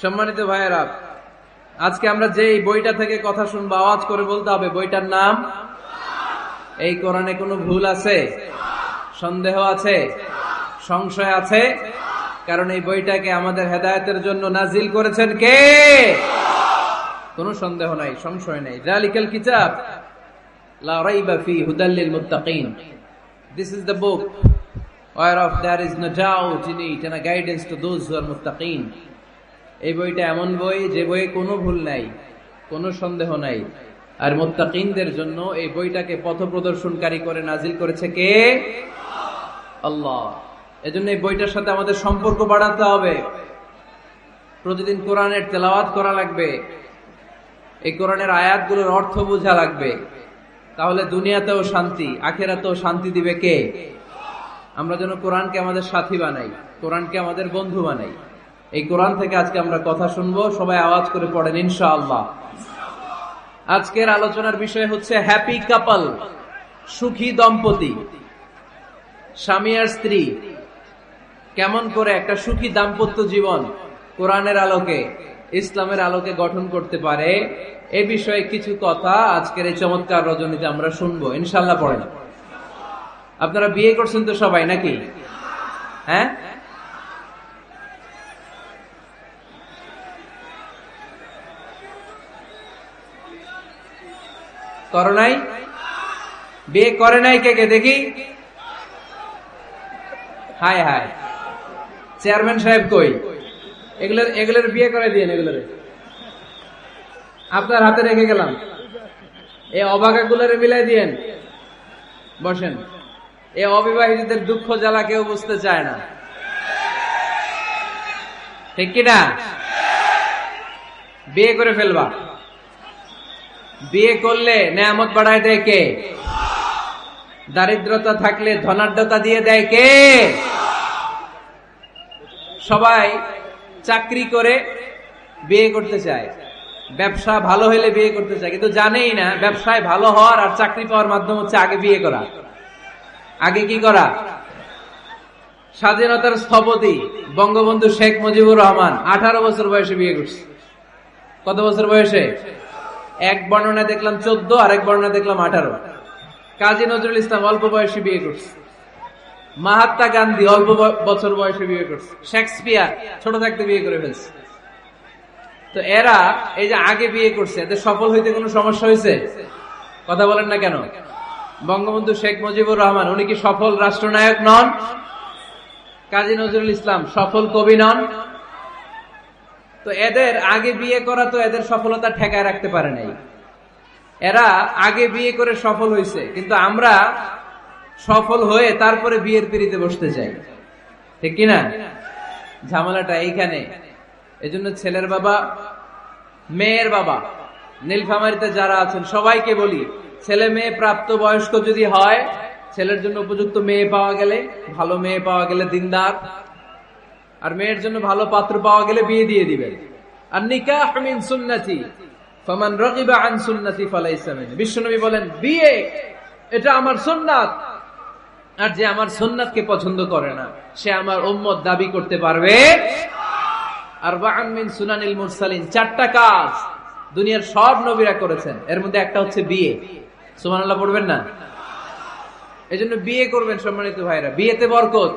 সম্মানিত ভাইয়েরা, আজকে আমরা যে বইটা থেকে কথা শুনবো আওয়াজ করে বলতে হবে বইটার নাম। এই কোরআনে কোনো ভুল আছে, সন্দেহ আছে, সংশয় আছে? কারণ এই বইটাকে আমাদের হেদায়েতের জন্য নাজিল করেছেন কে? কোনো সন্দেহ নাই, সংশয় নাই। যালিকাল কিতাব লা রাইবা ফি হুদাল লিল মুত্তাকিন। This is the book whereof there is no doubt in it and a guidance to those who are muttaqin. এই বইটা এমন বই যে বইয়ে কোনো ভুল নাই, কোনো সন্দেহ নাই। আর মুত্তাকিনদের জন্য এই বইটাকে পথ প্রদর্শনকারী করে নাজিল করেছে কে? আল্লাহ। এজন্য এই বইটার সাথে আমাদের সম্পর্ক বাড়াতে হবে। প্রতিদিন কোরআনের তেলাওয়াত করা লাগবে, এই কোরআনের আয়াতগুলোর অর্থ বোঝা লাগবে। তাহলে দুনিয়াতেও শান্তি, আখিরাতেও শান্তি দিবে কে? আমরা যেন কোরআনকে আমাদের সাথী বানাই, কোরআনকে আমাদের বন্ধু বানাই। এই কোরআন থেকে আজকে আমরা কথা শুনবো, সবাই আওয়াজ করে পড়েন ইনশাআল্লাহ। আজকের আলোচনার বিষয় হচ্ছে হ্যাপি কাপল, সুখী দম্পতি। স্বামী আর স্ত্রী কেমন করে একটা সুখী দাম্পত্য জীবন কোরআনের আলোকে, ইসলামের আলোকে গঠন করতে পারে, এ বিষয়ে কিছু কথা আজকের এই চমৎকার রজনীতে আমরা শুনবো ইনশাআল্লাহ। পড়েন। আপনারা বিয়ে করছেন তো সবাই নাকি? হ্যাঁ, করো নাই? বিয়ে করে নাই কে কে দেখি? হায় হায়, চেয়ারম্যান সাহেব কই? এগুলোর বিয়ে করে দিয়েন, এগুলোর আপনার হাতে রেখে গেলাম। এই অবাকাগুলোর মিলাই দিয়েন। বসেন। এই অবিবাহিতদের দুঃখ জ্বালা কেউ বুঝতে চায় না, ঠিক কিনা? বিয়ে করে ফেলবা। বিয়ে করলে নেয়ামত বাড়ায় দেয় কে? দারিদ্রতা থাকলে ধনাঢ্যতা দিয়ে দেয় কে? সবাই চাকরি করে বিয়ে করতে চায়, ব্যবসা ভালো হলে বিয়ে করতে চায়, কিন্তু জানেই না ব্যবসায় ভালো হওয়ার আর চাকরি পাওয়ার মাধ্যম হচ্ছে আগে বিয়ে করা। আগে কি করা? স্বাধীনতার স্থপতি বঙ্গবন্ধু শেখ মুজিবুর রহমান 18 বছর বয়সে বিয়ে করছে। কত বছর বয়সে? এক বর্ণনা দেখলাম 14, আর এক বর্ণনা দেখলাম 18। কাজী নজরুল ইসলাম অল্প বয়সে বিয়ে করছে। মহাত্মা গান্ধী অল্প বছর বয়সে বিয়ে করছে। শেক্সপিয়ার ছোট থাকতে বিয়ে করে ফেলছে। তো এরা এই যে আগে বিয়ে করছে, এদের সফল হইতে কোনো সমস্যা হয়েছে? কথা বলেন না কেন? বঙ্গবন্ধু শেখ মুজিবুর রহমান উনি কি সফল রাষ্ট্রনায়ক নন? কাজী নজরুল ইসলাম সফল কবি নন? তো এদের আগে বিয়ে করা তো এদের সফলতা ঠেকায় রাখতে পারে নাই। এরা আগে বিয়ে করে সফল হয়েছে, কিন্তু আমরা সফল হয়ে তারপরে বিয়ের পিড়িতে বসতে চাই, ঠিক কিনা? ঝামেলাটা এইখানে। এজন্য ছেলের বাবা, মেয়ের বাবা, নীলফামারীতে যারা আছেন সবাইকে বলি, ছেলে মেয়ে প্রাপ্ত বয়স্ক যদি হয়, ছেলের জন্য উপযুক্ত মেয়ে পাওয়া গেলে, ভালো মেয়ে পাওয়া গেলে দিনদার, আর মেয়ের জন্য ভালো পাত্র পাওয়া গেলে বিয়ে দিয়ে দিবেন। আর নিকাহ মিন সুন্নতি ফামান রাগিবা আন সুন্নতি ফালাইসা মিননি। বিশ্বনবী বলেন, বিয়ে এটা আমার সুন্নাত, আর যে আমার সুন্নাতকে পছন্দ করে না সে আমার উম্মত দাবি করতে পারবে। আরবাআন মিন সুনানিল মুরসালিন, 4টা কাজ দুনিয়ার সব নবীরা করেছেন, এর মধ্যে একটা হচ্ছে বিয়ে। সুবহানাল্লাহ পড়বেন না? এজন্য বিয়ে করবেন সম্মানিত ভাইরা, বিয়েতে বরকত।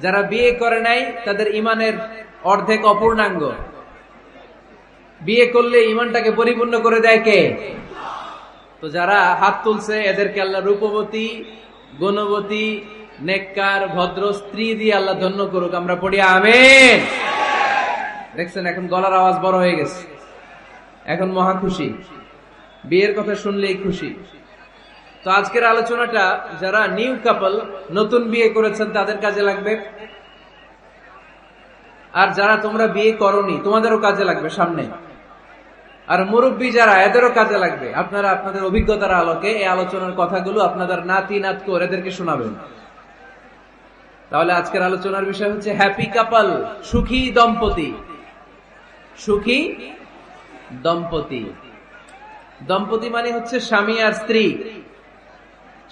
যারা বিয়ে করে নাই তাদের ইমানের অর্ধেক অপূর্ণাঙ্গ। বিয়ে করলে ইমানটাকে পরিপূর্ণ করে দেয় কে? তো যারা হাত তুলছে এদেরকে আল্লাহ রূপবতী, গুণবতী, নেককার, ভদ্র স্ত্রী দিয়ে আল্লাহ ধন্য করুক। আমরা পড়ি আমিন। দেখছেন এখন গলার আওয়াজ বড় হয়ে গেছে, এখন মহা খুশি, বিয়ের কথা শুনলেই খুশি। তো আজকের আলোচনাটা যারা নিউ কাপল, নতুন বিয়ে করেছেন তাদের কাজে লাগবে, আর যারা তোমরা বিয়ে করোনি তোমাদেরও কাজে লাগবে সামনে, আর মুরব্বী যারা এদেরও কাজে লাগবে। আপনারা আপনাদের অভিজ্ঞতার আলোকে এই আলোচনার কথাগুলো আপনাদের নাতি নাতকো এদেরকে শোনাবেন। তাহলে আজকের আলোচনার বিষয় হচ্ছে হ্যাপি কাপল, সুখী দম্পতি। সুখী দম্পতি, দম্পতি মানে হচ্ছে স্বামী আর স্ত্রী।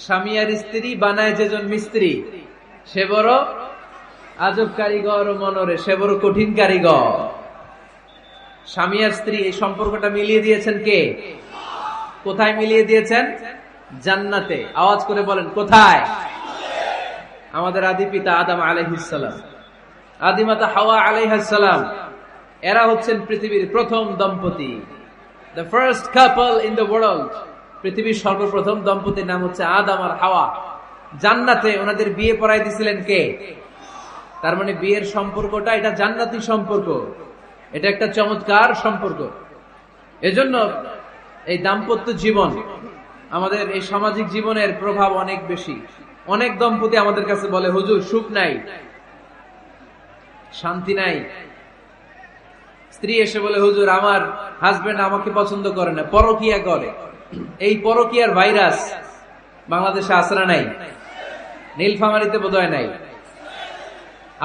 স্বামী আর স্ত্রী বানায় যেজন মিস্ত্রি, সে বড় আজব কারিগর ও মনরে, সে বড় কঠিন কারিগর। স্বামী আর স্ত্রী এই সম্পর্কটা মিলিয়ে দিয়েছেন কে? কোথায় মিলিয়ে দিয়েছেন? জান্নাতে। আওয়াজ করে বলেন কোথায়? আমাদের আদি পিতা আদম আলাইহিস সালাম, আদিমাতা হাওয়া আলাইহিস সালাম, এরা হচ্ছেন পৃথিবীর প্রথম দম্পতি, the first couple in the world। পৃথিবীর সর্বপ্রথম দম্পতির নাম হচ্ছে আদম আর হাওয়া। জান্নাতে ওনাদের বিয়ে পড়াই দিয়েছিলেন কে? তার মানে বিয়ের সম্পর্কটা এটা জান্নাতি সম্পর্ক, এটা একটা চমৎকার সম্পর্ক। এজন্য এই দাম্পত্য জীবন, আমাদের এই সামাজিক জীবনের প্রভাব অনেক বেশি। অনেক দম্পতি আমাদের কাছে বলে, হুজুর সুখ নাই, শান্তি নাই। স্ত্রী এসে বলে, হুজুর আমার হাজবেন্ড আমাকে পছন্দ করে না, পরকিয়া করে। এই পরকিয়ার ভাইরাস বাংলাদেশে আছে না নাই? নীলফামারীতে বোধহয় নাই,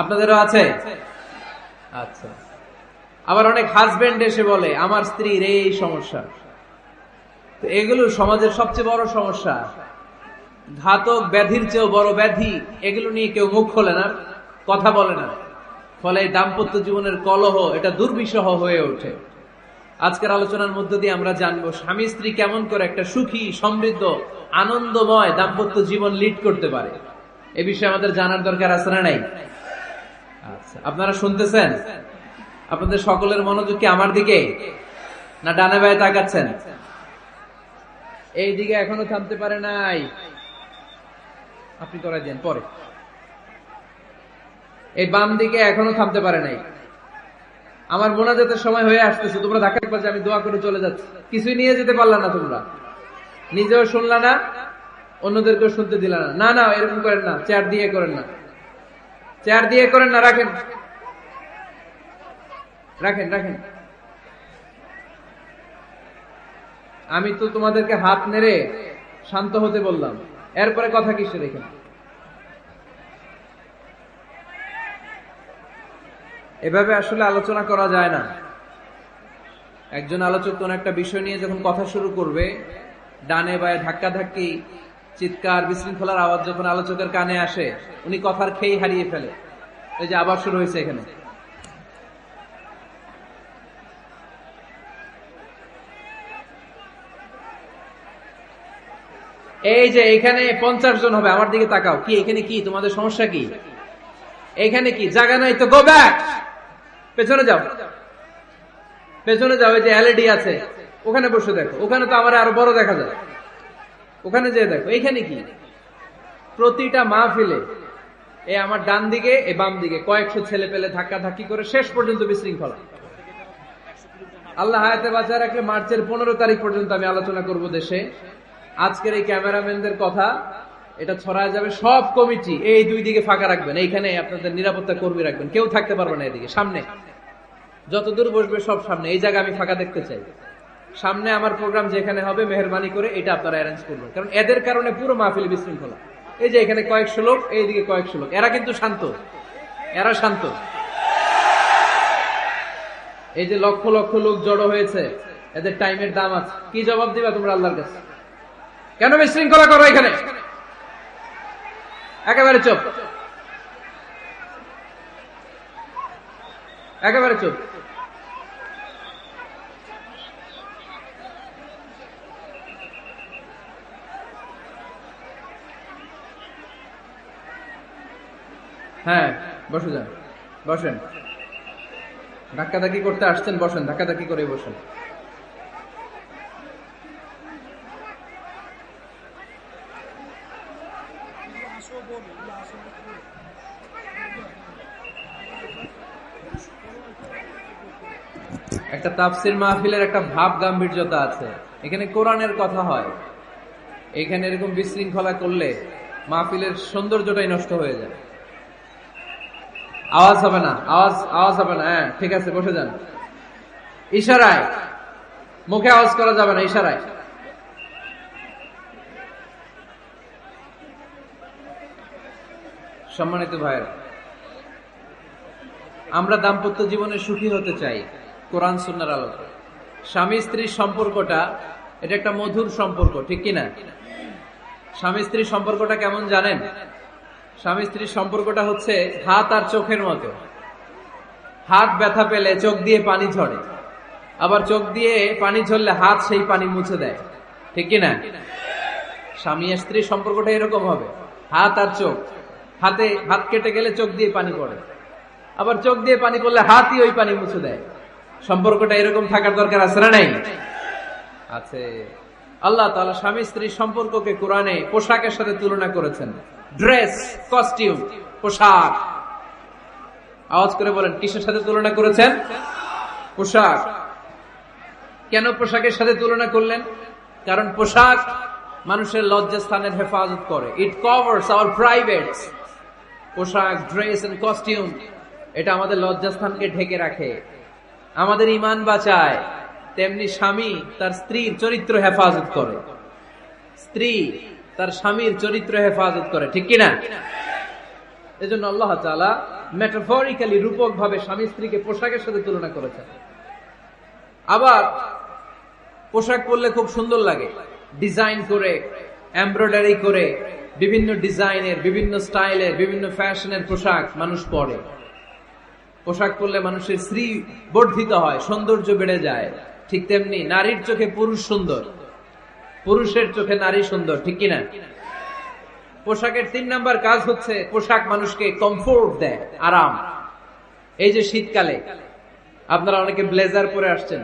আপনাদেরও আছে? আচ্ছা। আবার অনেক হাজবেন্ড এসে বলে, আমার স্ত্রীর এই সমস্যা। তো এগুলো সমাজের সবচেয়ে বড় সমস্যা, ঘাতক ব্যাধির চেয়েও বড় ব্যাধি। এগুলো নিয়ে কেউ মুখ খোলে না, কথা বলে না। ফলে দাম্পত্য জীবনের কলহ এটা দুর্বিষহ হয়ে ওঠে। আজকের আলোচনার মধ্য দিয়ে আমরা জানবো স্বামী স্ত্রী কেমন করে একটা সুখী, সমৃদ্ধ, আনন্দময় দাম্পত্য জীবন লিড করতে পারে। এ বিষয়ে আমাদের জানার দরকার আছে না নাই? আচ্ছা, আপনারা শুনতেছেন? আপনাদের সকলের মনোযোগ কি আমার দিকে, না ডানে বায়ে তাকাচ্ছেন? এই দিকে এখনো থামতে পারে নাই, আপনি করাই দেন পরে। এই বাম দিকে এখনো থামতে পারে নাই। আমার মোনাজাতের সময় হয়ে আসতেছে, তোমরা ধাক্কা পাচ্ছে, আমি দোয়া করে চলে যাচ্ছি। কিছুই নিয়ে যেতে পারলা না, তোমরা নিজেও শুনলা না, অন্যদেরকেও শুনতে দিলা না। না না, এরকম করেন না, চেয়ার দিয়ে করেন না, চেয়ার দিয়ে করেন না, রাখেন রাখেন রাখেন। আমি তো তোমাদেরকে হাত নেড়ে শান্ত হতে বললাম, এরপরে কথা কিসে রেখেন? এভাবে আসলে আলোচনা করা যায় না। একজন আলোচক কোন একটা বিষয় নিয়ে যখন কথা শুরু করবে, ডানে বায়ে ধাক্কা ধাক্কি, চিৎকার, বিশৃঙ্খলার আওয়াজ যখন আলোচকের কানে আসে, উনি কথার খেই হারিয়ে ফেলে। এই যে আবার শুরু হয়েছে এখানে। এই যে এখানে 50 জন হবে, আমার দিকে তাকাও। কি এখানে কি তোমাদের সমস্যা? কি এখানে কি জায়গা নাই? তো গো ব্যাক, পেছনে যাও, পেছনে যাও। এই যে এলইডি আছে, ওখানে বসে দেখো। ওখানে তো আমার আরো বড় দেখা যায়, ওখানে যেয়ে দেখো। এইখানে কি? প্রতিটা মাহফিলে এই আমার ডান দিকে, এই বাম দিকে কয়েকশো ছেলে পেলে ধাক্কা ধাক্কি করে শেষ পর্যন্ত বিশৃঙ্খলা। আল্লাহ হায়াতে বাঁচা রাখলে মার্চের 15 তারিখ পর্যন্ত আমি আলোচনা করব দেশে। আজকের এই ক্যামেরাম্যানদের কথা এটা ছড়ায় যাবে। সব কমিটি এই দুই দিকে ফাঁকা রাখবেন, এইখানে আপনাদের নিরাপত্তা কর্মী রাখবেন, কেউ থাকতে পারবে না এদিকে। সামনে যতদূর বসবে সব সামনে, এই জায়গা আমি ফাঁকা দেখতে চাই। সামনে আমার প্রোগ্রাম যেখানে হবে, মেহরবানি করে এটা আপনারা অ্যারেঞ্জ করবেন, কারণ এদের কারণে পুরো মাহফিল বিশৃঙ্খলা। এই যে এখানে কয়েকশো লোক, এইদিকে কয়েকশো লোক, এরা কিন্তু শান্ত, এরা শান্ত। এই যে লক্ষ লক্ষ লোক জড়ো হয়েছে, এদের টাইমের দাম আছে। কি জবাব দিবা তোমরা আল্লাহর কাছে? কেন বিশৃঙ্খলা করো এখানে? একেবারে চুপ, একেবারে চুপ। হ্যাঁ বসে যান, বসেন। ধাক্কাধাক্কি করতে আসছেন, বসেন, ধাক্কাধাক্কি করে বসেন। একটা তাফসির মাহফিলের একটা ভাব গাম্ভীর্যতা আছে, এখানে কোরআনের কথা হয়। এখানে এরকম বিশৃঙ্খলা করলে মাহফিলের সৌন্দর্যটাই নষ্ট হয়ে যায়। আওয়াজ হবে না, আওয়াজ হবে না। হ্যাঁ ঠিক আছে, বসে যান। ইশারায়, মুখে আওয়াজ করা যাবে না, ইশারায়। সম্মানিত ভাইয়েরা, আমরা দাম্পত্য জীবনে সুখী হতে চাই কোরআন সুন্নাহর আলোকে। স্বামী স্ত্রীর সম্পর্কটা এটা একটা মধুর সম্পর্ক, ঠিক কিনা? স্বামী স্ত্রীর সম্পর্কটা কেমন জানেন? স্বামী স্ত্রীর সম্পর্কটা হচ্ছে হাত আর চোখের মতো। হাত ব্যথা পেলে চোখ দিয়ে পানি ঝরে, আবার চোখ দিয়ে পানি ঝরলে হাত সেই পানি মুছে দেয়, ঠিক কিনা? স্বামী আর স্ত্রীর সম্পর্কটা এরকম হবে, হাত আর চোখ। হাত কেটে গেলে চোখ দিয়ে পানি পড়ে, আবার চোখ দিয়ে পানি পড়লে হাতই ওই পানি মুছে দেয়। সম্পর্কটা এরকম থাকার দরকার আছে না নাই? আছে। আল্লাহ তাআলা স্বামী স্ত্রীর সম্পর্ককে কোরআনে পোশাকের সাথে তুলনা করেছেন। ড্রেস, কস্টিউম, পোশাক। আওয়াজ করে বলেন, কিসের সাথে তুলনা করেছেন? পোশাক। কেন পোশাকের সাথে তুলনা করলেন? কারণ পোশাক মানুষের লজ্জাস্থানের হেফাজত করে। ইট কভারস আওয়ার প্রাইভেটস। পোশাক, ড্রেস এন্ড কস্টিউম, এটা আমাদের লজ্জাস্থানকে ঢেকে রাখে, আমাদের ঈমান বাঁচায়। তেমনি স্বামী তার স্ত্রীর চরিত্র হেফাজত করে, স্ত্রী তার স্বামীর চরিত্র হেফাজত করে, ঠিক কিনা? এজন্য আল্লাহ তাআলা মেটাফরিক্যালি, রূপক ভাবে স্বামী স্ত্রীকে পোশাকের সাথে তুলনা করেছেন। আবার পোশাক পরলে খুব সুন্দর লাগে, ডিজাইন করে, এমব্রয়ডারি করে, বিভিন্ন ডিজাইনের, বিভিন্ন স্টাইলের, বিভিন্ন ফ্যাশনের পোশাক মানুষ পরে। পোশাক পরলে মানুষের শ্রী বর্ধিত হয়, সৌন্দর্য বেড়ে যায়। ঠিক তেমনি নারীর চোখে পুরুষ সুন্দর, পুরুষের চোখে নারী সুন্দর, ঠিক কিনা? পোশাকের 3 নাম্বার কাজ হচ্ছে পোশাক মানুষকে কমফোর্ট দেয়, আরাম। এই যে শীতকালে আপনারা অনেকে ব্লেজার পরে আসছেন,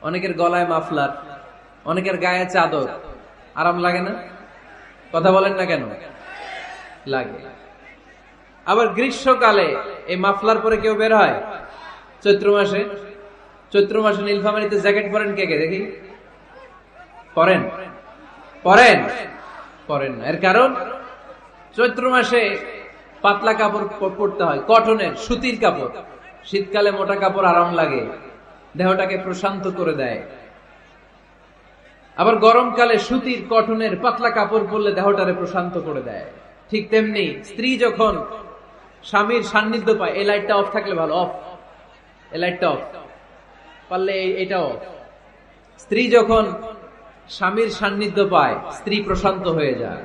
অনেকের গলায় মাফলার, অনেকের গায়ে চাদর, আরাম লাগে না? কথা বলেন না কেন? লাগে। আবার গ্রীষ্মকালে এই মাফলার পরে কেউ বের হয়? চৈত্র মাসে, চৈত্র মাসে নীলফামারীতে জ্যাকেট পরেন কে কে দেখি? পরেন? পরেন? পরেন না। এর কারণ চৈত্র মাসে পাতলা কাপড় পরতে হয়, কটনের, সুতির কাপড়। শীতকালে মোটা কাপড় আরাম লাগে, দেহটাকে প্রশান্ত করে দেয়। আবার গরমকালে সুতির, কটনের পাতলা কাপড় পরলে দেহটারে প্রশান্ত করে দেয়। ঠিক তেমনি স্ত্রী যখন স্বামীর সান্নিধ্য পায়, এই লাইটটা অফ থাকলে ভালো, অফ, এই লাইটটা অফ, পারলে এটা অফ। স্ত্রী যখন স্বামীর সান্নিধ্য পায়, স্ত্রী প্রশান্ত হয়ে যায়।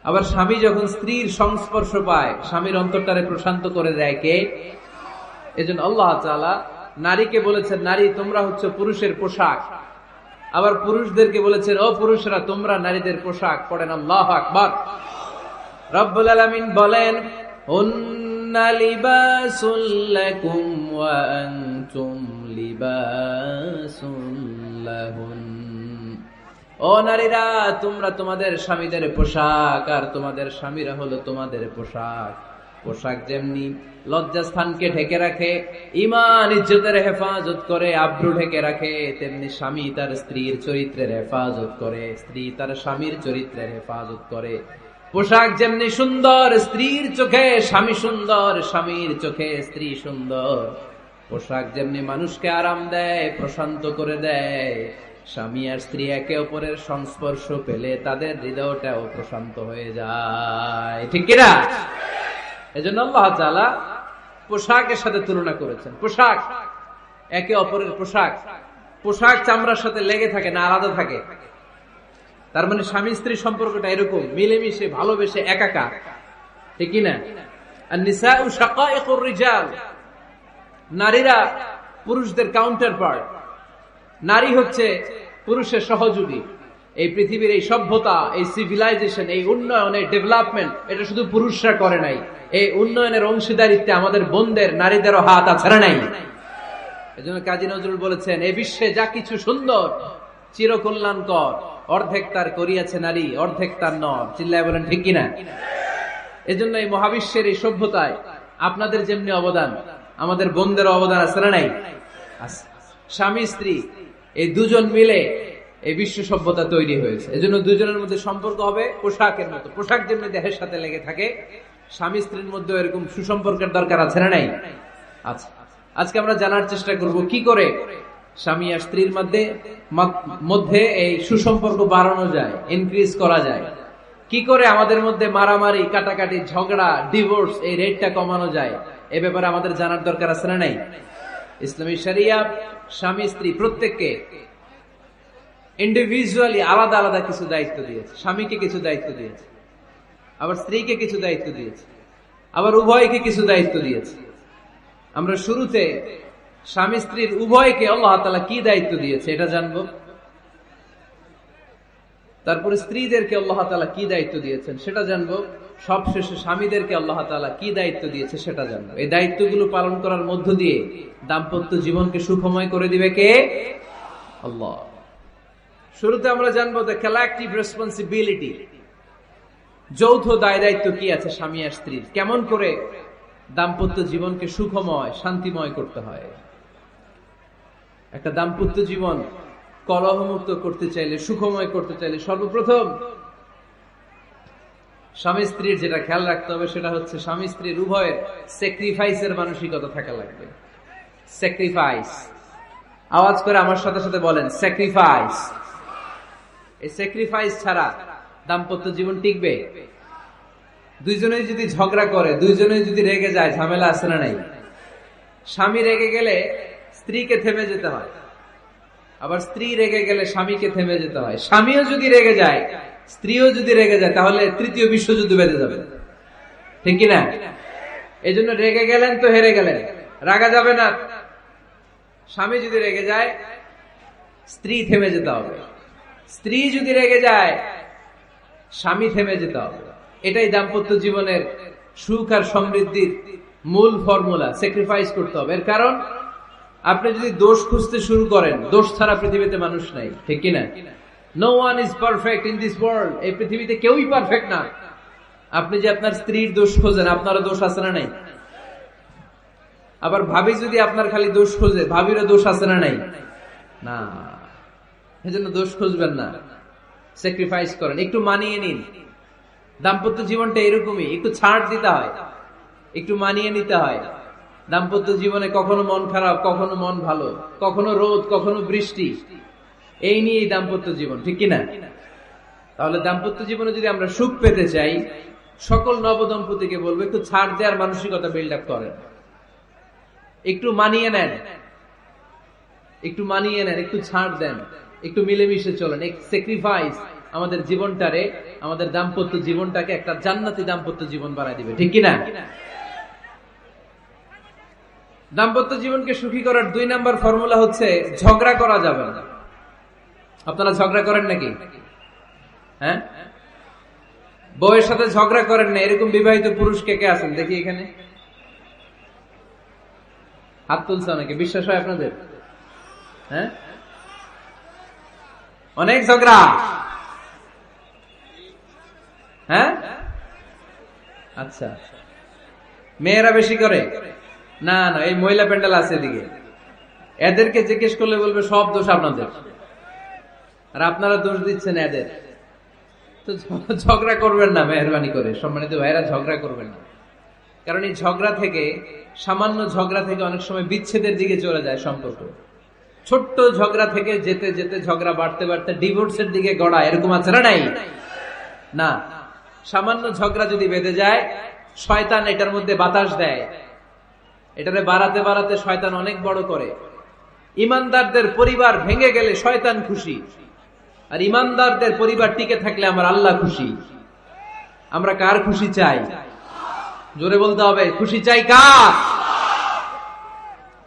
আবার স্বামী যখন স্ত্রীর সংস্পর্শ পায়, স্বামীর অন্তরটারে প্রশান্ত করে দেয় কে? এজন্য আল্লাহ তাআলা নারীকে বলেছেন, নারী তোমরা হচ্ছে পুরুষের পোশাক। আবার পুরুষদেরকে বলেছেন, ও পুরুষরা তোমরা নারীদের পোশাক। পড়েন আল্লাহু আকবার। রব্বুল আলামিন বলেন, হুন্না লিবাসুল লাকুম ওয়া আনতুম লিবাসুল লাহুন। ও নারীরা, তোমরা তোমাদের স্বামীদের পোশাক, আর তোমাদের স্বামীরা হলো তোমাদের পোশাক। পোশাক যেমনি লজ্জাস্থানকে ঢেকে রাখে, ঈমান ইজ্জতের হেফাজত করে, আব্রু ঢেকে রাখে, তেমনি স্বামী তার স্ত্রীর চরিত্রের হেফাজত করে, স্ত্রী তার স্বামীর চরিত্রের হেফাজত করে। পোশাক যেমনি সুন্দর, স্ত্রীর চোখে স্বামী সুন্দর, স্বামীর চোখে স্ত্রী সুন্দর। পোশাক যেমনি মানুষকে আরাম দেয়, প্রশান্ত করে দেয়, স্বামী আর স্ত্রী একে অপরের সংস্পর্শ পেলে তাদের হৃদয়টাও প্রশান্ত হয়ে যায়, ঠিক কিনা? এজন্য আল্লাহ তাআলা পোশাকের সাথে তুলনা করেছেন। পোশাক একে অপরের পোশাক, পোশাক চামড়ার সাথে লেগে থাকে না, আলাদা থাকে। তার মানে স্বামী স্ত্রীর সম্পর্কটা এরকম, মিলেমিশে ভালোবেসে একাকার, ঠিক কিনা? আর নিসাউ শাকাইকুর রিজাল, নারীরা পুরুষদের কাউন্টার পার্ট। নারী হচ্ছে পুরুষের সহযোগী। এই পৃথিবীর এই সভ্যতা, এই সিভিলাইজেশন, এই উন্নয়ন, এই ডেভেলপমেন্ট, এটা শুধু পুরুষরা করে নাই। এই উন্নয়নের অংশীদারিত্বে আমাদের বোনদের, নারীদেরও হাত আছে না নাই? এজন্য কাজী নজরুল বলেছেন, এই বিশ্বে যা কিছু সুন্দর চিরকল্যাণকর, অর্ধেক তার করিয়াছে নারী, অর্ধেক তার নর। চিল্লায় বলেন ঠিক কিনা? এজন্য এই মহাবিশ্বের এই সভ্যতায় আপনাদের যেমনি অবদান, আমাদের বোনদেরও অবদান আছে না নাই? স্বামী স্ত্রী এই দুজন মিলে এই বিশ্ব সভ্যতা তৈরি হয়েছে। এজন্য দুজনের মধ্যে সম্পর্ক হবে পোশাকের মতো। পোশাক যেমনি দেহের সাথে লেগে থাকে, স্বামী স্ত্রীর মধ্যে এরকম সুসম্পর্কের দরকার আছে না নাই? আচ্ছা, আজকে আমরা জানার চেষ্টা করব কি করে স্বামী আর স্ত্রীর মধ্যে এই সুসম্পর্ক বাড়ানো যায়, ইনক্রিজ করা যায়। কি করে আমাদের মধ্যে মারামারি, কাটাকাটি, ঝগড়া, ডিভোর্স, এই রেটটা কমানো যায়, এ ব্যাপারে আমাদের জানার দরকার আছে না নাই? ইসলামী শরিয়া স্বামী স্ত্রী প্রত্যেককে ইন্ডিভিজুয়ালি আলাদা আলাদা কিছু দায়িত্ব দিয়েছে। স্বামীকে কিছু দায়িত্ব দিয়েছে, আবার স্ত্রীকে কিছু দায়িত্ব দিয়েছে, আবার উভয়কে কিছু দায়িত্ব দিয়েছে। আমরা শুরুতে স্বামী স্ত্রীর উভয়কে আল্লাহ তাআলা কি দায়িত্ব দিয়েছে এটা জানবো। তারপরে স্ত্রীদেরকে আল্লাহ তাআলা কি দায়িত্ব দিয়েছেন সেটা জানবো। সবশেষে স্বামীদেরকে আল্লাহ তাআলা কি দায়িত্ব দিয়েছে সেটা জানবো। এই দায়িত্বগুলো পালন করার মধ্য দিয়ে দাম্পত্য জীবনকে সুখময় করে দিবে কে? আল্লাহ। শুরুতে আমরা জানবো দ্য কালেক্টিভ রেসপন্সিবিলিটি, যৌথ দায় দায়িত্ব কি আছে স্বামী আর স্ত্রীর, কেমন করে দাম্পত্য জীবনকে সুখময় শান্তিময় করতে হয়। একটা দাম্পত্য জীবন কলহমুক্ত করতে চাইলে, সুখময় করতে চাইলে সর্বপ্রথম স্বামী স্ত্রীর যেটা খেয়াল রাখতে হবে সেটা হচ্ছে স্বামী স্ত্রীর উভয়ের স্যাক্রিফাইসের মানসিকতা থাকা লাগবে। স্যাক্রিফাইস, আওয়াজ করে আমার সাথে সাথে বলেন স্যাক্রিফাইস। এই স্যাক্রিফাইস ছাড়া দাম্পত্য জীবন টিকবে? দুইজনেই যদি ঝগড়া করে, দুইজনেই যদি রেগে যায়, ঝামেলা আছে না নাই? স্বামী রেগে গেলে স্ত্রীকে থেমে যেতে হয়, আবার স্ত্রী রেগে গেলে স্বামীকে থেমে যেতে হয়। স্বামীও যদি রেগে যায়, স্ত্রীও যদি রেগে যায়, তাহলে তৃতীয় বিশ্বযুদ্ধ বেঁধে যাবে, ঠিক কিনা? এই জন্য রেগে গেলেন তো হেরে গেলেন, রাগা যাবে না। স্বামী যদি রেগে যায়, স্ত্রী থেমে যেতে হবে। স্ত্রী যদি রেগে যায়, স্বামী থেমে যেতে হবে। এটাই দাম্পত্য জীবনের সুখ আর সমৃদ্ধির মূল ফর্মুলা। স্যাক্রিফাইস করতে হবে। এর কারণ আপনি যদি দোষ খুঁজতে শুরু করেন, দোষ ছাড়া পৃথিবীতে মানুষ নাই, ঠিক কিনা? No one is perfect in this world. এই পৃথিবীতে কেউই পারফেক্ট না। আপনি যে আপনার স্ত্রীর দোষ খোঁজেন, আপনারও দোষ আছে না নাই? আবার ভাবি যদি আপনার খালি দোষ খোঁজে, ভাবিরও দোষ আছে না নাই? না, এজন্য দোষ খুঁজবেন না, স্যাক্রিফাইস করেন, একটু মানিয়ে নিন। দাম্পত্য জীবনটা এরকমই, একটু ছাড় দিতে হয়, একটু মানিয়ে নিতে হয়। দাম্পত্য জীবনে কখনো মন খারাপ, কখনো মন ভালো, কখনো রোদ, কখনো বৃষ্টি, এই নিয়েই দাম্পত্য জীবন, ঠিক কিনা? তাহলে দাম্পত্য জীবনে যদি আমরা সুখ পেতে চাই, সকল নবদম্পতিকে বলবো একটু ছাড় দেওয়ার মানসিকতা বিল্ড আপ করেন, একটু মানিয়ে নেন, একটু মানিয়ে নেন, একটু ছাড় দেন, একটু মিলেমিশে চলেন। এক স্যাক্রিফাইস আমাদের জীবনটারে, আমাদের দাম্পত্য জীবনটাকে একটা জান্নাতি দাম্পত্য জীবন বানায় দিবে, ঠিক কিনা? দাম্পত্য জীবনকে সুখী করার 2 নাম্বার ফর্মুলা হচ্ছে ঝগড়া করা যাবে না। আপনারা ঝগড়া করেন নাকি? হ্যাঁ, বউয়ের সাথে ঝগড়া করেন না এরকম বিবাহিত পুরুষ কে কে আছেন দেখি এখানে? হাত তুলছে অনেকে। বিশ্বাস হয় আপনাদের? হ্যাঁ, অনেক ঝগড়া। হ্যাঁ, আচ্ছা, মেয়েরা বেশি করে? না না, এই মহিলা প্যান্ডেল আছে এদিকে, এদেরকে জিজ্ঞেস করলে বলবে সব দোষ আপনাদের, আর আপনারা দোষ দিচ্ছেন এদের। তো ঝগড়া করবেন না মেহরবানি করে, সম্মানিত ভাইরা, ঝগড়া করবেন না। কারণ এই ঝগড়া থেকে, সামান্য ঝগড়া থেকে অনেক সময় বিচ্ছেদের দিকে চলে যায় সম্পর্ক। ছোট্ট ঝগড়া থেকে যেতে যেতে ঝগড়া বাড়তে বাড়তে ডিভোর্সের দিকে গড়ায়, এরকম আছে না নাই? না, সামান্য ঝগড়া যদি বেঁধে যায়, শয়তান এটার মধ্যে বাতাস দেয়, এটারে বাড়াতে বাড়াতে শয়তান অনেক বড় করে। ইমানদারদের পরিবার ভেঙে গেলে শয়তান খুশি, আর ইমানদারদের পরিবার টিকে থাকলে আমার আল্লাহ খুশি। আমরা কার খুশি চাই? জোরে বলতে হবে, খুশি চাই কার?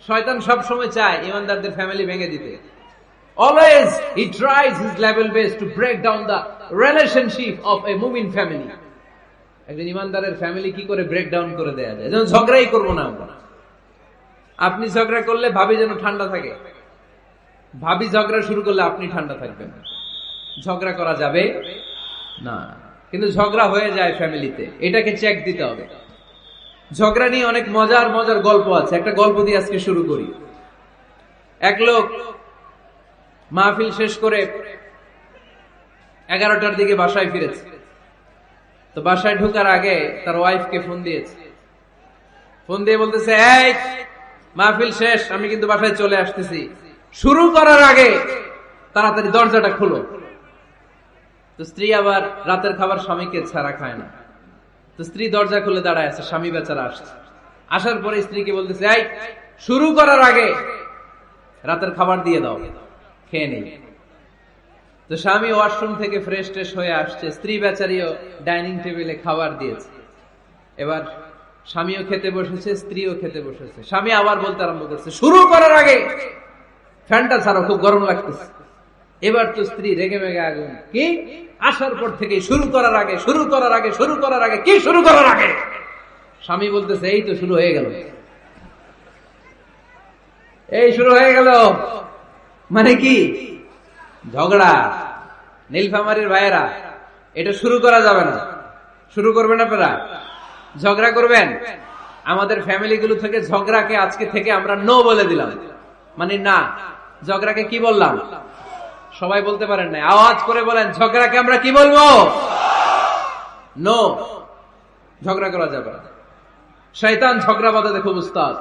শয়তান সব সময় চায় ইমানদারদের ফ্যামিলি ভেঙে দিতে। Always he tries his level best to break down the relationship of a mu'min family. একজন ইমানদারের ফ্যামিলি কি করে ব্রেক ডাউন করে দেয়া যায়? যেন ঝগড়াই করবো না আমরা। আপনি ঝগড়া করলে ভাবি যেন ঠান্ডা থাকে, ভাবি ঝগড়া শুরু করলে আপনি ঠান্ডা থাকবেন। ঝগড়া করা যাবে না, কিন্তু ঝগড়া হয়ে যায় ফ্যামিলিতে, এটাকে চেক দিতে হবে। ঝগড়া নিয়ে অনেক মজার মজার গল্প আছে। একটা গল্প দিয়ে আজকে শুরু করি। এক লোক মাহফিল শেষ করে 11টার দিকে বাসায় ফিরেছে। তো বাসায় ঢোকার আগে তার ওয়াইফকে ফোন দিয়েছে। ফোন দিয়ে বলতেছে, এই মাহফিল শেষ, আমি কিন্তু বাসায় চলে আসতেছি, শুরু করার আগে তাড়াতাড়ি দরজাটা খুলো। তো স্ত্রী আবার রাতের খাবার স্বামীকে ছাড়া খায় না। তো স্ত্রী দরজা খুলে দাঁড়ায় আছে, স্বামী বেচারা আসছে। আসার পরে স্ত্রীকে বলতেছে, এই শুরু করার আগে রাতের খাবার দিয়ে দাও, খেয়ে নেই। তো স্বামী ওয়াশরুম থেকে ফ্রেশ ট্রেশ হয়ে আসছে, স্ত্রী বেচারিও ডাইনিং টেবিলে খাবার দিয়েছে। এবার স্বামীও খেতে বসেছে, স্ত্রীও খেতে বসেছে। স্বামী আবার বলতে আরম্ভ করছে, শুরু করার আগে ফ্যানটা ছাড়ো, খুব গরম লাগতেছে। এবার তো স্ত্রী রেগে মেগে আগুন, কি আসার পর থেকে শুরু করার আগে শুরু করার আগে শুরু করার আগে কি শুরু করার আগে? স্বামী বলতেছে, এই তো শুরু হয়ে গেল, এই শুরু হয়ে গেল। মানে কি? ঝগড়া। নীলফামারীর ভাইয়েরা, এটা শুরু করা যাবে না। শুরু করবেন আপনারা? ঝগড়া করবেন? আমাদের ফ্যামিলি গুলো থেকে ঝগড়াকে আজকে থেকে আমরা নো বলে দিলাম। মানে না, ঝগড়াকে কি বললাম? সবাই বলতে পারেন না, আওয়াজ করে বলেন, ঝগড়াকে আমরা কি বলবো? নো। ঝগড়া করা যাবে না। শয়তান ঝগড়া বাঁধাতে খুব উস্তাদ।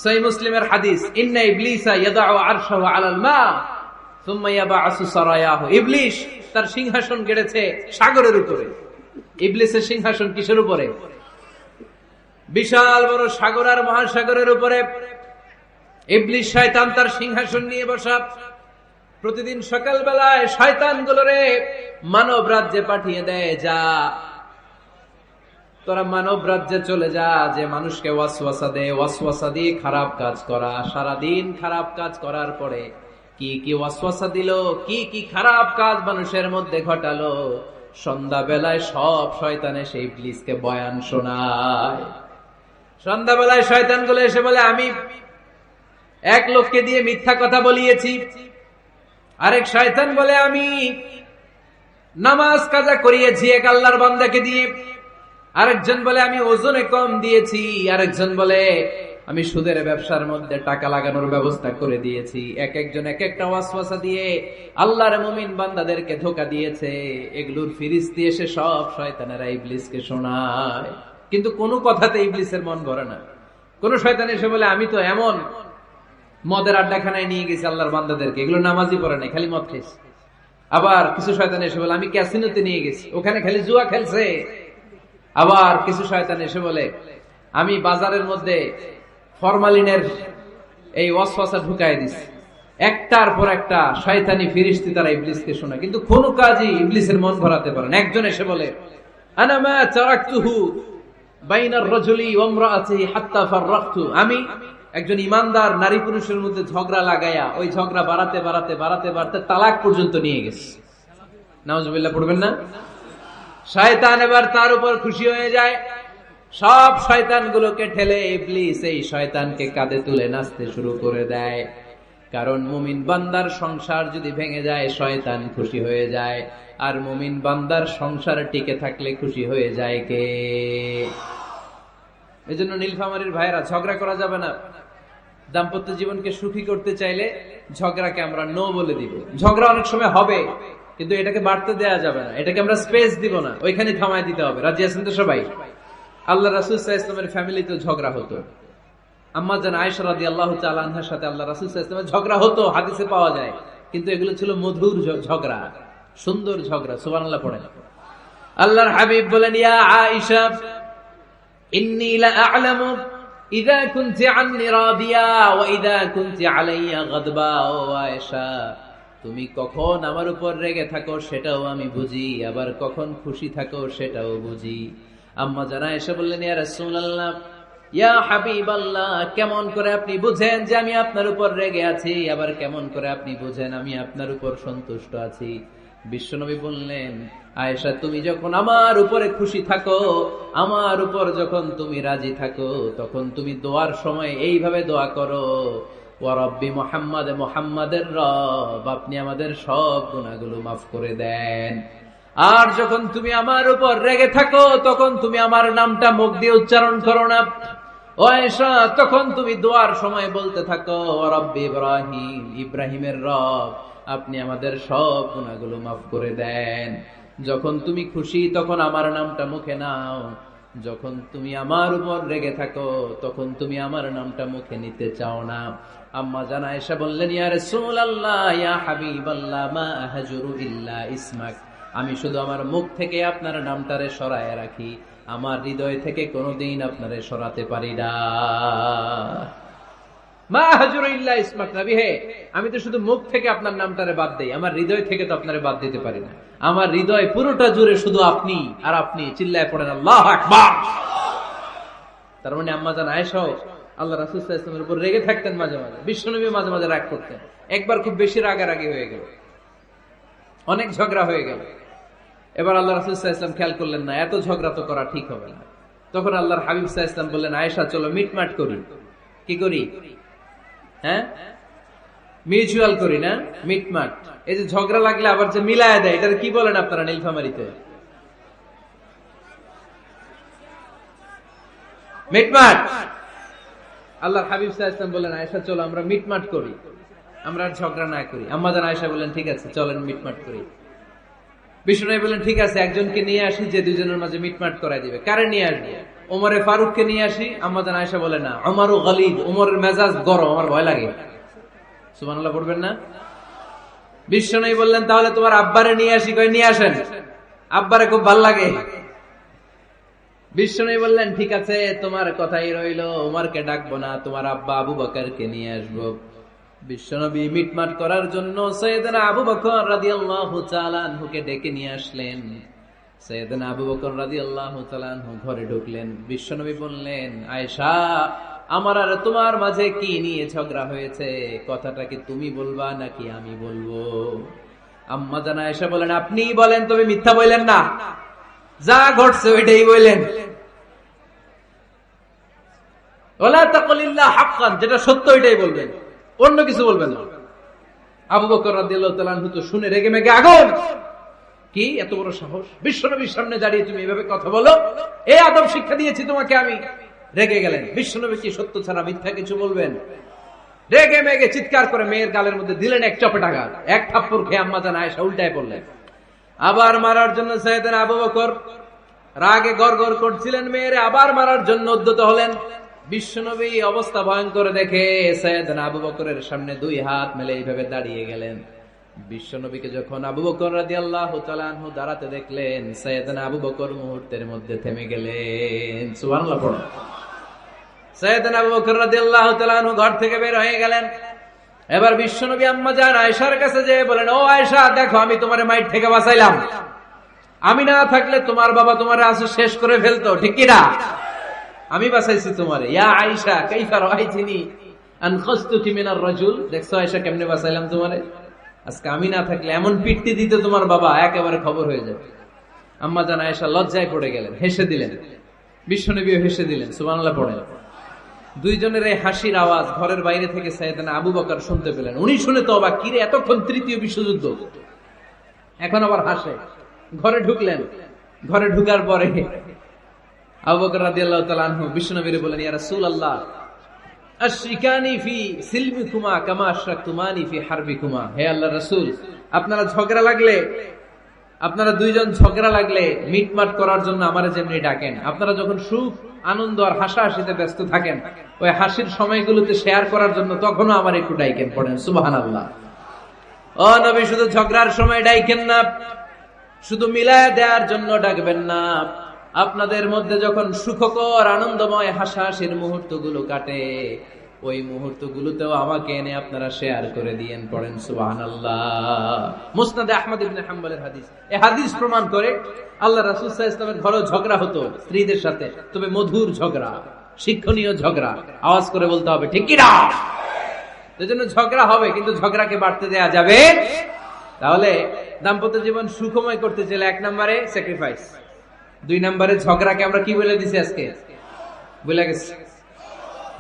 সহিহ মুসলিমের হাদিস, ইন্না ইবলিসা ইয়াদাউ আরশাহু আলাল মা সুম্মা ইয়াবআসু সারায়াহু। ইবলিস তার সিংহাসন গেড়েছে সাগরের উপরে। ইবলিসের সিংহাসন কিসের উপরে? বিশাল বড় সাগর আর মহাসাগরের উপরে ইবলিস শয়তান তার সিংহাসন নিয়ে বসা। প্রতিদিন সকালবেলায় শয়তানগুলোরে মানব রাজ্যে পাঠিয়ে দেয়, যা তোরা মানব রাজ্যে চলে যা, যে মানুষকে ওয়াসওয়াসা দেয়, ওয়াসওয়াসা দিয়ে খারাপ কাজ করা। সারাদিন খারাপ কাজ করার পরে কি কি ওয়াসওয়াসা দিল, কি কি খারাপ কাজ মানুষের মধ্যে ঘটালো, সন্ধ্যাবেলায় সব শয়তানে সেই ইবলিসকে বয়ান শোনায়। সন্ধ্যাবেলায় শয়তানগুলো এসে বলে, আমি এক লোককে দিয়ে মিথ্যা কথা বলিয়েছি। আরেক শয়তান বলে, আমি নামাজ কাজা করিয়েছি এক আল্লাহর বান্দাকে দিয়ে। আরেকজন বলে, আমি ওজনে কম দিয়েছি। আরেকজন বলে, আমি সুদের ব্যবসার মধ্যে টাকা লাগানোর ব্যবস্থা করে দিয়েছি। এক একজন এক একটা ওয়াসওয়াসা দিয়ে আল্লাহর মুমিন বান্দাদেরকে ধোঁকা দিয়েছে। এগুলোর ফিরিস্তি এসে সব শয়তানেরা ইবলিসকে শোনায়, কিন্তু কোনো কথাতে ইবলিসের মন ভরে না। কোন শয়তান এসে বলে, আমি তো এমন মদের আড্ডাখানায় নিয়ে গেছি আল্লাহর বান্দাদেরকে, এগুলো নামাজই পড়ে নাই, খালি মদ খেয়েছে। আবার কিছু শয়তান এসে বলে, আমি ক্যাসিনোতে নিয়ে গেছি, ওখানে খালি জুয়া খেলছে। আবার কিছু শয়তান এসে বলে, আমি বাজারের মধ্যে ফরমালিনের এই ওয়াসওয়াসা ঢুকাই দিছি। একটার পর একটা শয়তানি ফিরিস্তি তারা ইবলিসকে শোনায়, কিন্তু কোন কাজই ইবলিসের মন ভরাতে পারে না। একজন এসে বলে, আনা মা তারাকতুহু বাইনার রাজুলি ওয়া ইমরাআতিহি হাত্তা ফাররাকতু। আমি একজন ইমানদার নারী পুরুষের মধ্যে ঝগড়া লাগাইয়া ওই ঝগড়া বাড়াতে বাড়াতে বাড়াতে বাড়াতে তালাক পর্যন্ত নিয়ে গেছে। নাউজুবিল্লাহ পড়বেন না? শয়তান এবার তার উপর খুশি হয়ে যায়। সব শয়তানগুলোকে ঠেলে ইবলিস এই শয়তানকে কাঁধে তুলে নাচতে শুরু করে দেয়। কারণ মুমিন বান্দার সংসার যদি ভেঙে যায় শয়তান খুশি হয়ে যায়, আর মুমিন বান্দার সংসার টিকে থাকলে খুশি হয়ে যায় কে? এজন্য নীলফামারীর ভাইরা, ঝগড়া করা যাবে না। দাম্পত্য জীবনকে সুখী করতে চাইলে ঝগড়াকে আমরা নো বলে দিব। ঝগড়া অনেক সময় হবে, কিন্তু এটাকে বাড়তে দেয়া যাবে না, এটাকে আমরা স্পেস দিব না, ওইখানে থামায় দিতে হবে। রাজি আছেন তো সবাই? আল্লাহ রাসূল সাল্লাল্লাহু আলাইহি ওয়াসাল্লামের ফ্যামিলিতে ঝগড়া হতো। আম্মা জান আয়েশা রাদিয়াল্লাহু তাআলা আনহার সাথে আল্লাহ রাসূল সাল্লাল্লাহু আলাইহি ওয়াসাল্লামের ঝগড়া হতো, হাদিসে পাওয়া যায়। কিন্তু এগুলো ছিল মধুর ঝগড়া, সুন্দর ঝগড়া। সুবহানাল্লাহ পড়েন। আল্লাহর হাবিব বলেন, ইয়া আয়েশা ইন্নী লা আ'লামু ইযা কুনতি আন্নী রাদিয়া ওয়া ইযা কুনতি আলাইয়া গাদবা। ও আয়েশা, তুমি কখন আমার উপর রেগে থাকো সেটাও আমি বুঝি, আবার কখন খুশি থাকো সেটাও বুঝি। আম্মা জানা এসে বললেন, ইয়া রাসূলুল্লাহ, ইয়া হাবিবাল্লাহ, কেমন করে আপনি বুঝেন যে আমি আপনার উপর রেগে আছি, আবার কেমন করে আপনি বুঝেন আমি আপনার উপর সন্তুষ্ট আছি? বিশ্বনবী বললেন, আয়েশা, তুমি যখন আমার উপরে খুশি থাকো, আমার উপর যখন তুমি রাজি থাকো, তখন তুমি দোয়ার সময় এইভাবে দোয়া করো, ওয়া রাব্বি মুহাম্মাদ, মুহাম্মাদের রব, আপনি আমাদের সব গুনাহগুলো মাফ করে দেন। আর যখন তুমি আমার উপর রেগে থাকো, তখন তুমি আমার নামটা মুখ দিয়ে উচ্চারণ করো না। ও আয়েশা, তখন তুমি দোয়ার সময় বলতে থাকো, ওয়া রাব্বি ইব্রাহিম, ইব্রাহিমের রব, আপনি আমাদের সব গুনাহগুলো মাফ করে দেন। যখন তুমি খুশি তখন আমার নামটা মুখে নাও, যখন তুমি আমার উপর রেগে থাকো তখন তুমি আমার নামটা মুখে নিতে চাও না। আম্মা জান আয়েশা বললেন, ইয়া রাসূলুল্লাহ, ইয়া হাবিবাল্লাহ, মা আহজুরু ইল্লা ইসমাক, আমি শুধু আমার মুখ থেকে আপনার নামটারে সরায় রাখি, আমার হৃদয় থেকে কোনোদিন আপনারে সরাতে পারি না। মা আহজুরু ইল্লা ইসমাক, নবী হে, আমি তো শুধু মুখ থেকে আপনার নামটারে বাদ দেই, আমার হৃদয় থেকে তো আপনারে বাদ দিতে পারি না। আমার হৃদয় পুরোটা জুড়ে শুধু আপনি আর আপনি। চিল্লায় পড়েন আল্লাহু আকবার। তার মানে আম্মাজান আয়েশাও আল্লাহ রাসূল সাল্লাল্লাহু আলাইহি ওয়াসাল্লামের উপর রেগে থাকতেন মাঝে মাঝে, বিশ্বনবী মাঝে মাঝে রাগ করতেন। একবার খুব বেশি রাগারাগি হয়ে গেল, অনেক ঝগড়া হয়ে গেল। এবার আল্লাহ রাসূল সাল্লাল্লাহু আলাইহি ওয়াসাল্লাম খেয়াল করলেন না, এত ঝগড়া তো করা ঠিক হবে না। তখন আল্লাহর হাবিব সাল্লাল্লাহু আলাইহি ওয়াসাল্লাম বললেন, আয়েশা চলো মিটমাট করি। কি করি? হ্যাঁ, মিউচুয়াল করি না, মিটমাট। এই যে ঝগড়া লাগলে আবার যে মিলায় দেয়, এটার কি বলেন আপনারা নীলফামারীতে? মিটমাট। আল্লাহর হাবিব সাল্লাল্লাহু আলাইহি ওয়াসাল্লাম বললেন, আয়েশা চলো আমরা মিটমাট করি, আমরা আর ঝগড়া না করি। আম্মাজান আয়েশা বললেন, ঠিক আছে চলেন মিটমাট করি। বিষ্ণু বললেন, ঠিক আছে একজনকে নিয়ে আসি যে দুজনের মাঝে মিটমাট করাই দিবে। কারে নিয়ে আসবো? ওমরে ফারুককে নিয়ে আসি। আম্মাজান আয়েশা বলে, না, ওমরও গালিদ, ওমরের মেজাজ গরম, আমার ভয় লাগে। সুবহানাল্লাহ পড়বেন না? বিষ্ণু বললেন, তাহলে তোমার আব্বারে নিয়ে আসি। কই নিয়ে আসেন, আব্বারে খুব ভাল লাগে। বিষ্ণু বললেন, ঠিক আছে তোমার কথাই রইল, ওমরকে ডাকবো না, তোমার আব্বা আবু বকরকে নিয়ে আসবো। বিশ্বনবী মিটমাট করার জন্য সাইয়েদনা আবু বকর রাদিয়াল্লাহু তাআলা আনহুকে ডেকে নিয়ে আসলেন। সাইয়েদনা আবু বকর রাদিয়াল্লাহু তাআলা আনহু ঘরে ঢুকলেন। বিশ্বনবী বললেন, আয়েশা আমার আর তোমার মাঝে কি নিয়ে ঝগড়া হয়েছে? কথাটা কি তুমি বলবা নাকি আমি বলবো? আম্মা জান আয়েশা বলেন, আপনিই বলেন, তবে মিথ্যা বললেন না, যা ঘটছে ওইটাই বললেন। ওয়ালা তাকুলিল্লা হাক্কান, যেটা সত্য ওইটাই বলবেন, অন্য কিছু বলবেন না। আবু বকর রাদিয়াল্লাহু তাআলা আনহু তো শুনে রেগে মেগে আগুন। কি এত বড় সাহস, বিশ্বনবীর সামনে দাঁড়িয়ে তুমি এভাবে কথা বলো? এই আদব শিক্ষা দিয়েছি তোমাকে আমি। রেগে গেলেন। বিশ্বনবী কি সত্য ছাড়া মিথ্যা কিছু বলবেন? রেগে মেগে চিৎকার করে মেয়ের গালের মধ্যে দিলেন এক চপেটাঘাত। এক থাপ্পড় খেয়ে আম্মা জান আয়েশা উল্টায় পড়লেন। আবার মারার জন্য সাইয়েদনা আবু বকর রাগে গড়গড় করছিলেন, মেয়েরে আবার মারার জন্য উদ্যত হলেন। বিশ্বনবী অবস্থা ভয়ঙ্কর দেখে সাইয়েদনা আবু বকরের সামনে দুই হাত মেলে এইভাবে দাঁড়িয়ে গেলেন। বিশ্বনবীকে যখন আবু বকর রাদিয়াল্লাহু তাআলা আনহু দাঁড়াতে দেখলেন, সাইয়েদনা আবু বকর মুহূর্তের মধ্যে থেমে গেলেন। সুবহানাল্লাহ পড়ো। সাইয়েদনা আবু বকর রাদিয়াল্লাহু তাআলা আনহু ঘর থেকে বের হয়ে গেলেন। এবার বিশ্বনবী আম্মা জান আয়েশার কাছে যেয়ে বলেন, ও আয়েশা দেখো, আমি তোমারে মাইর থেকে বাঁচাইলাম। আমি না থাকলে তোমার বাবা তোমারে আজ শেষ করে ফেলতো, ঠিক কি না? আমি বাঁচাইছি তোমারে। ইয়া আয়েশা কাইফা রাআইতিনি আনখাসতুকি মিনার রাজুল, দেখছো আয়েশা কেমনে বাঁচাইলাম তোমারে? আজকে আমি না থাকলে এমন পিটতে দিতে তোমার বাবা, একেবারে খবর হয়ে যাবে। আম্মা জান আয়েশা লজ্জায় পড়ে গেলেন, হেসে দিলেন। বিশ্বনবীও হেসে দিলেন। সুবহানাল্লাহ পড়েন। দুইজনের এই হাসির আওয়াজ ঘরের বাইরে থেকে সাইয়েদনা আবু বকর শুনতে পেলেন। উনি শুনে তো অবাক, কিরে এতক্ষণ তৃতীয় বিশ্বযুদ্ধ, এখন আবার হাসে। ঘরে ঢুকলেন। ঘরে ঢুকার পরে আবু বকর রাদিয়াল্লাহু তাআলা আনহু বিশ্বনবীর বলেন, ইয়া রাসূলুল্লাহ আশরিকানি ফি সিলমিকুমা কামা আশরাকতুমানি ফি হারবিকুমা। হে আল্লাহর রাসূল, আপনারা দুইজন ঝগড়া লাগলে মিটমাট করার জন্য আমারে যেমনি ডাকেন, আপনারা যখন সুখ আনন্দ আর হাসাহাসিতে ব্যস্ত থাকেন, ওই হাসির সময়গুলোতে শেয়ার করার জন্য তখনও আমার একটু ডাইকেন। পড়েন সুবহানাল্লাহ। ও নবী, শুধু ঝগড়ার সময় ডাইকেন না, শুধু মিলায় দেওয়ার জন্য ডাকবেন না। আপনাদের মধ্যে যখন সুখকর আনন্দময় হাসাহাসির মুহূর্তগুলো কাটে, ওই মুহূর্তগুলোতেও আমাকে এনে আপনারা শেয়ার করে দিয়েন। পড়েন সুবহানাল্লাহ। মুসনাদে আহমদ ইবনে হাম্বলের হাদিস। এই হাদিস প্রমাণ করে আল্লাহ রাসূল সাল্লাল্লাহু আলাইহি ওয়াসাল্লামের ঘরেও ঝগড়া হতো স্ত্রীদের সাথে, তবে মধুর ঝগড়া, শিক্ষণীয় ঝগড়া। আওয়াজ করে বলতে হবে, ঠিক কি না? এজন্য ঝগড়া হবে, কিন্তু ঝগড়াকে বাড়তে দেয়া যাবে। তাহলে দাম্পত্য জীবন সুখময় করতে চাইলে 1 নম্বরে স্যাক্রিফাইস, 2 নম্বরে ঝগড়াকে আমরা কি বলে দিছি আজকে? বলে গেছি।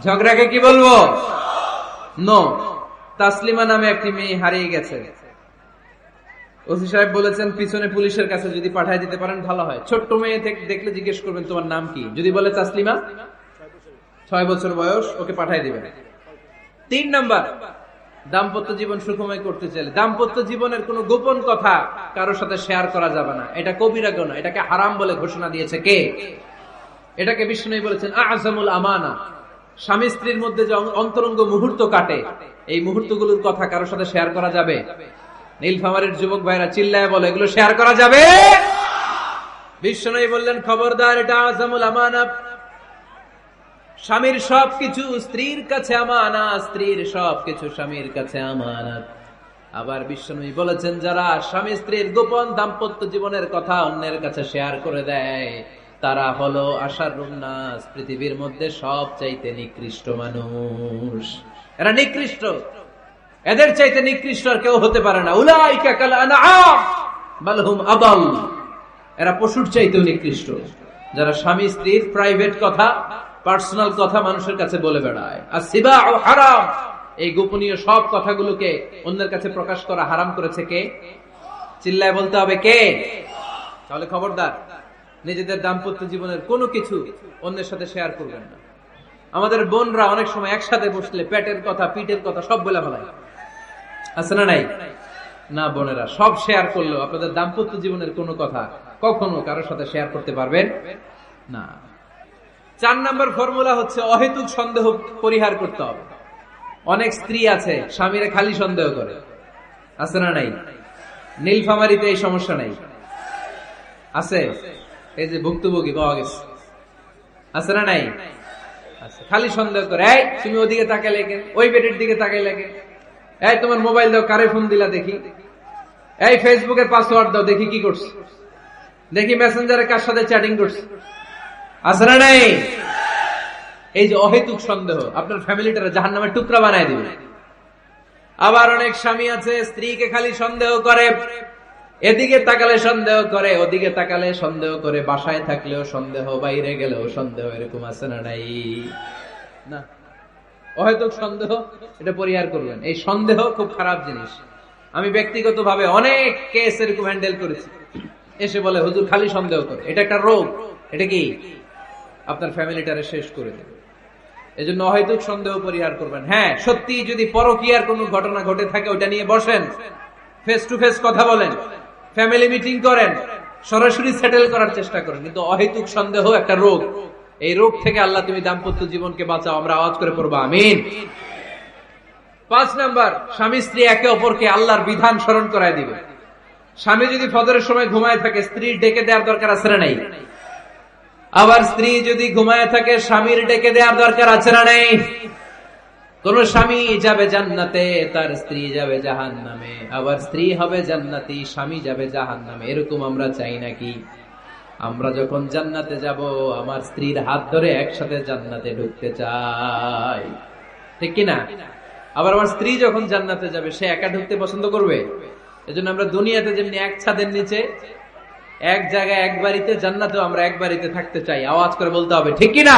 ঝগড়াকে কি বলবো? নো। তাসলিমা নামে একটি মেয়ে হারিয়ে গেছে। ওসি সাহেব বলেছেন পিছনে পুলিশের কাছে যদি পাঠায় দিতে পারেন ভালো হয়। ছোট্ট মেয়ে দেখলে জিজ্ঞেস করবেন তোমার নাম কি, যদি বলে তাসলিমা, 6 বছর বয়স, ওকে পাঠায় দিবেন। 3 নাম্বার, দাম্পত্য জীবন সুখময় করতে চাইলে দাম্পত্য জীবনের কোনো গোপন কথা কারোর সাথে শেয়ার করা যাবে না। এটা কবিরা গুনাহ, এটাকে হারাম বলে ঘোষণা দিয়েছে কে? এটাকে বিষ্ণু বলেছেন আযমুল আমানা। স্বামী স্ত্রীর মধ্যে যে অন্তরঙ্গ মুহূর্ত কাটে, এই মুহূর্তগুলোর কথা কারোর সাথে শেয়ার করা যাবে? নীলফামারীর যুবক ভাইরা চিল্লায় বলে, এগুলো শেয়ার করা যাবে? বিষ্ণু বললেন, খবরদার, এটা আযমুল আমানা। স্বামীর সবকিছু স্ত্রীর কাছে আমানত, স্ত্রীর সবকিছু স্বামীর কাছে আমানত। আবার বিষ্ণু বলেছেন, যারা স্বামী স্ত্রীর গোপন দাম্পত্য জীবনের কথা অন্যের কাছে শেয়ার করে দেয়, তারা হলো আশারুন নাস, পৃথিবীর মধ্যে সবচাইতে নিকৃষ্ট মানুষ। এরা নিকৃষ্ট, এদের চাইতে নিকৃষ্ট আর কেউ হতে পারে না। উলাইকা কাল আনআম বাল হুম আদাল, এরা পশুর চাইতেও নিকৃষ্ট, যারা স্বামী স্ত্রীর প্রাইভেট কথা, পার্সোনাল কথা মানুষের কাছে বলে বেড়ায়। আর সিবাউ হারাম, এই গোপনীয় সব কথাগুলোকে অন্যের কাছে প্রকাশ করা হারাম করেছে কে? চিল্লায় বলতে হবে কে? তাহলে খবরদার, নিজেদের দাম্পত্য জীবনের কোনো কিছু অন্যের সাথে শেয়ার করবেন না। আমাদের বোনরা অনেক সময় একসাথে বসলে পেটের কথা, পিঠের কথা সব বলে ফেলায়, আছে না নাই? না বোনেরা, সব শেয়ার করলেও আপনাদের দাম্পত্য জীবনের কোনো কথা কখনো কারোর সাথে শেয়ার করতে পারবেন না। 4 নম্বর ফর্মুলা হচ্ছে অহেতুক সন্দেহ পরিহার করতে হবে। অনেক স্ত্রী আছে স্বামীরে খালি সন্দেহ করে, আছে না নাই? নীলফামারীতে এই সমস্যা নাই, আছে? এই যে ভুক্তভোগী পাওয়া গেছে, আছে না নাই? আছে, খালি সন্দেহ করে। এই তুমি ওদিকে তাকাইলে কেন, ওই বেডের দিকে তাকাইলে কেন, এই তোমার মোবাইল দাও, কারে ফোন দিলা দেখি, এই ফেসবুকের পাসওয়ার্ড দাও দেখি কি করছে, দেখি মেসেঞ্জারে কার সাথে চ্যাটিং করছে, আছে না নাই? এই যে অহেতুক সন্দেহ আপনার ফ্যামিলিটারে জাহান্নামের টুকরা বানায় দিবে। আবার অনেক স্বামী আছে স্ত্রীকে খালি সন্দেহ করে, এদিকে তাকালে সন্দেহ করে, ওদিকে তাকালে সন্দেহ করে, বাসায় থাকলেও সন্দেহ, বাইরে গেলেও সন্দেহ, এরকম আছে না নাই? না, অহেতুক সন্দেহ এটা পরিহার করবেন। এই সন্দেহ খুব খারাপ জিনিস। আমি ব্যক্তিগতভাবে অনেক কেস এরকম হ্যান্ডেল করেছি। এসে বলে হুজুর খালি সন্দেহ করে, এটা একটা রোগ। এটা কি? আপনার ফ্যামিলিটারে শেষ করে দেবে। এজন্য অহেতুক সন্দেহ পরিহার করবেন। হ্যাঁ, সত্যি যদি পরকীয়ার কোনো ঘটনা ঘটে থাকে ওটা নিয়ে বসেন, ফেস টু ফেস কথা বলেন, ফ্যামিলি মিটিং করেন, সরাসরি সেটেল করার চেষ্টা করেন। কিন্তু অহেতুক সন্দেহ একটা রোগ। এই রোগ থেকে আল্লাহ তুমি দাম্পত্য জীবনকে বাঁচাও, আমরা আওয়াজ করে পড়বো আমিন। 5 নাম্বার, স্বামী স্ত্রী একে অপরকে আল্লাহর বিধান স্মরণ করায় দিবে। স্বামী যদি ফজরের সময় ঘুমায় থাকে, স্ত্রীর ডেকে দেওয়ার দরকার আছে না নাই? আবার স্ত্রী যদি ঘুমায় থাকে, স্বামীর ডেকে দেওয়ার দরকার আছে না নাই? কোন স্বামী যাবে জান্নাতে, তার স্ত্রী যাবে জাহান্নামে, আবার স্ত্রী হবে জান্নাতি, স্বামী যাবে জাহান্নামে। এরকম আমরা চাই নাকি? আমরা যখন জান্নাতে যাব, আমার স্ত্রীর হাত ধরে একসাথে জান্নাতে ঢুকতে চাই, ঠিক কিনা? আবার আমার স্ত্রী যখন জান্নাতে যাবে, সে একা ঢুকতে পছন্দ করবে? এজন্য আমরা দুনিয়াতে যেমনি এক ছাদের নিচে, এক জায়গায়, এক বাড়িতে, জান্নাতেও আমরা এক বাড়িতে থাকতে চাই। আওয়াজ করে বলতে হবে ঠিক কিনা?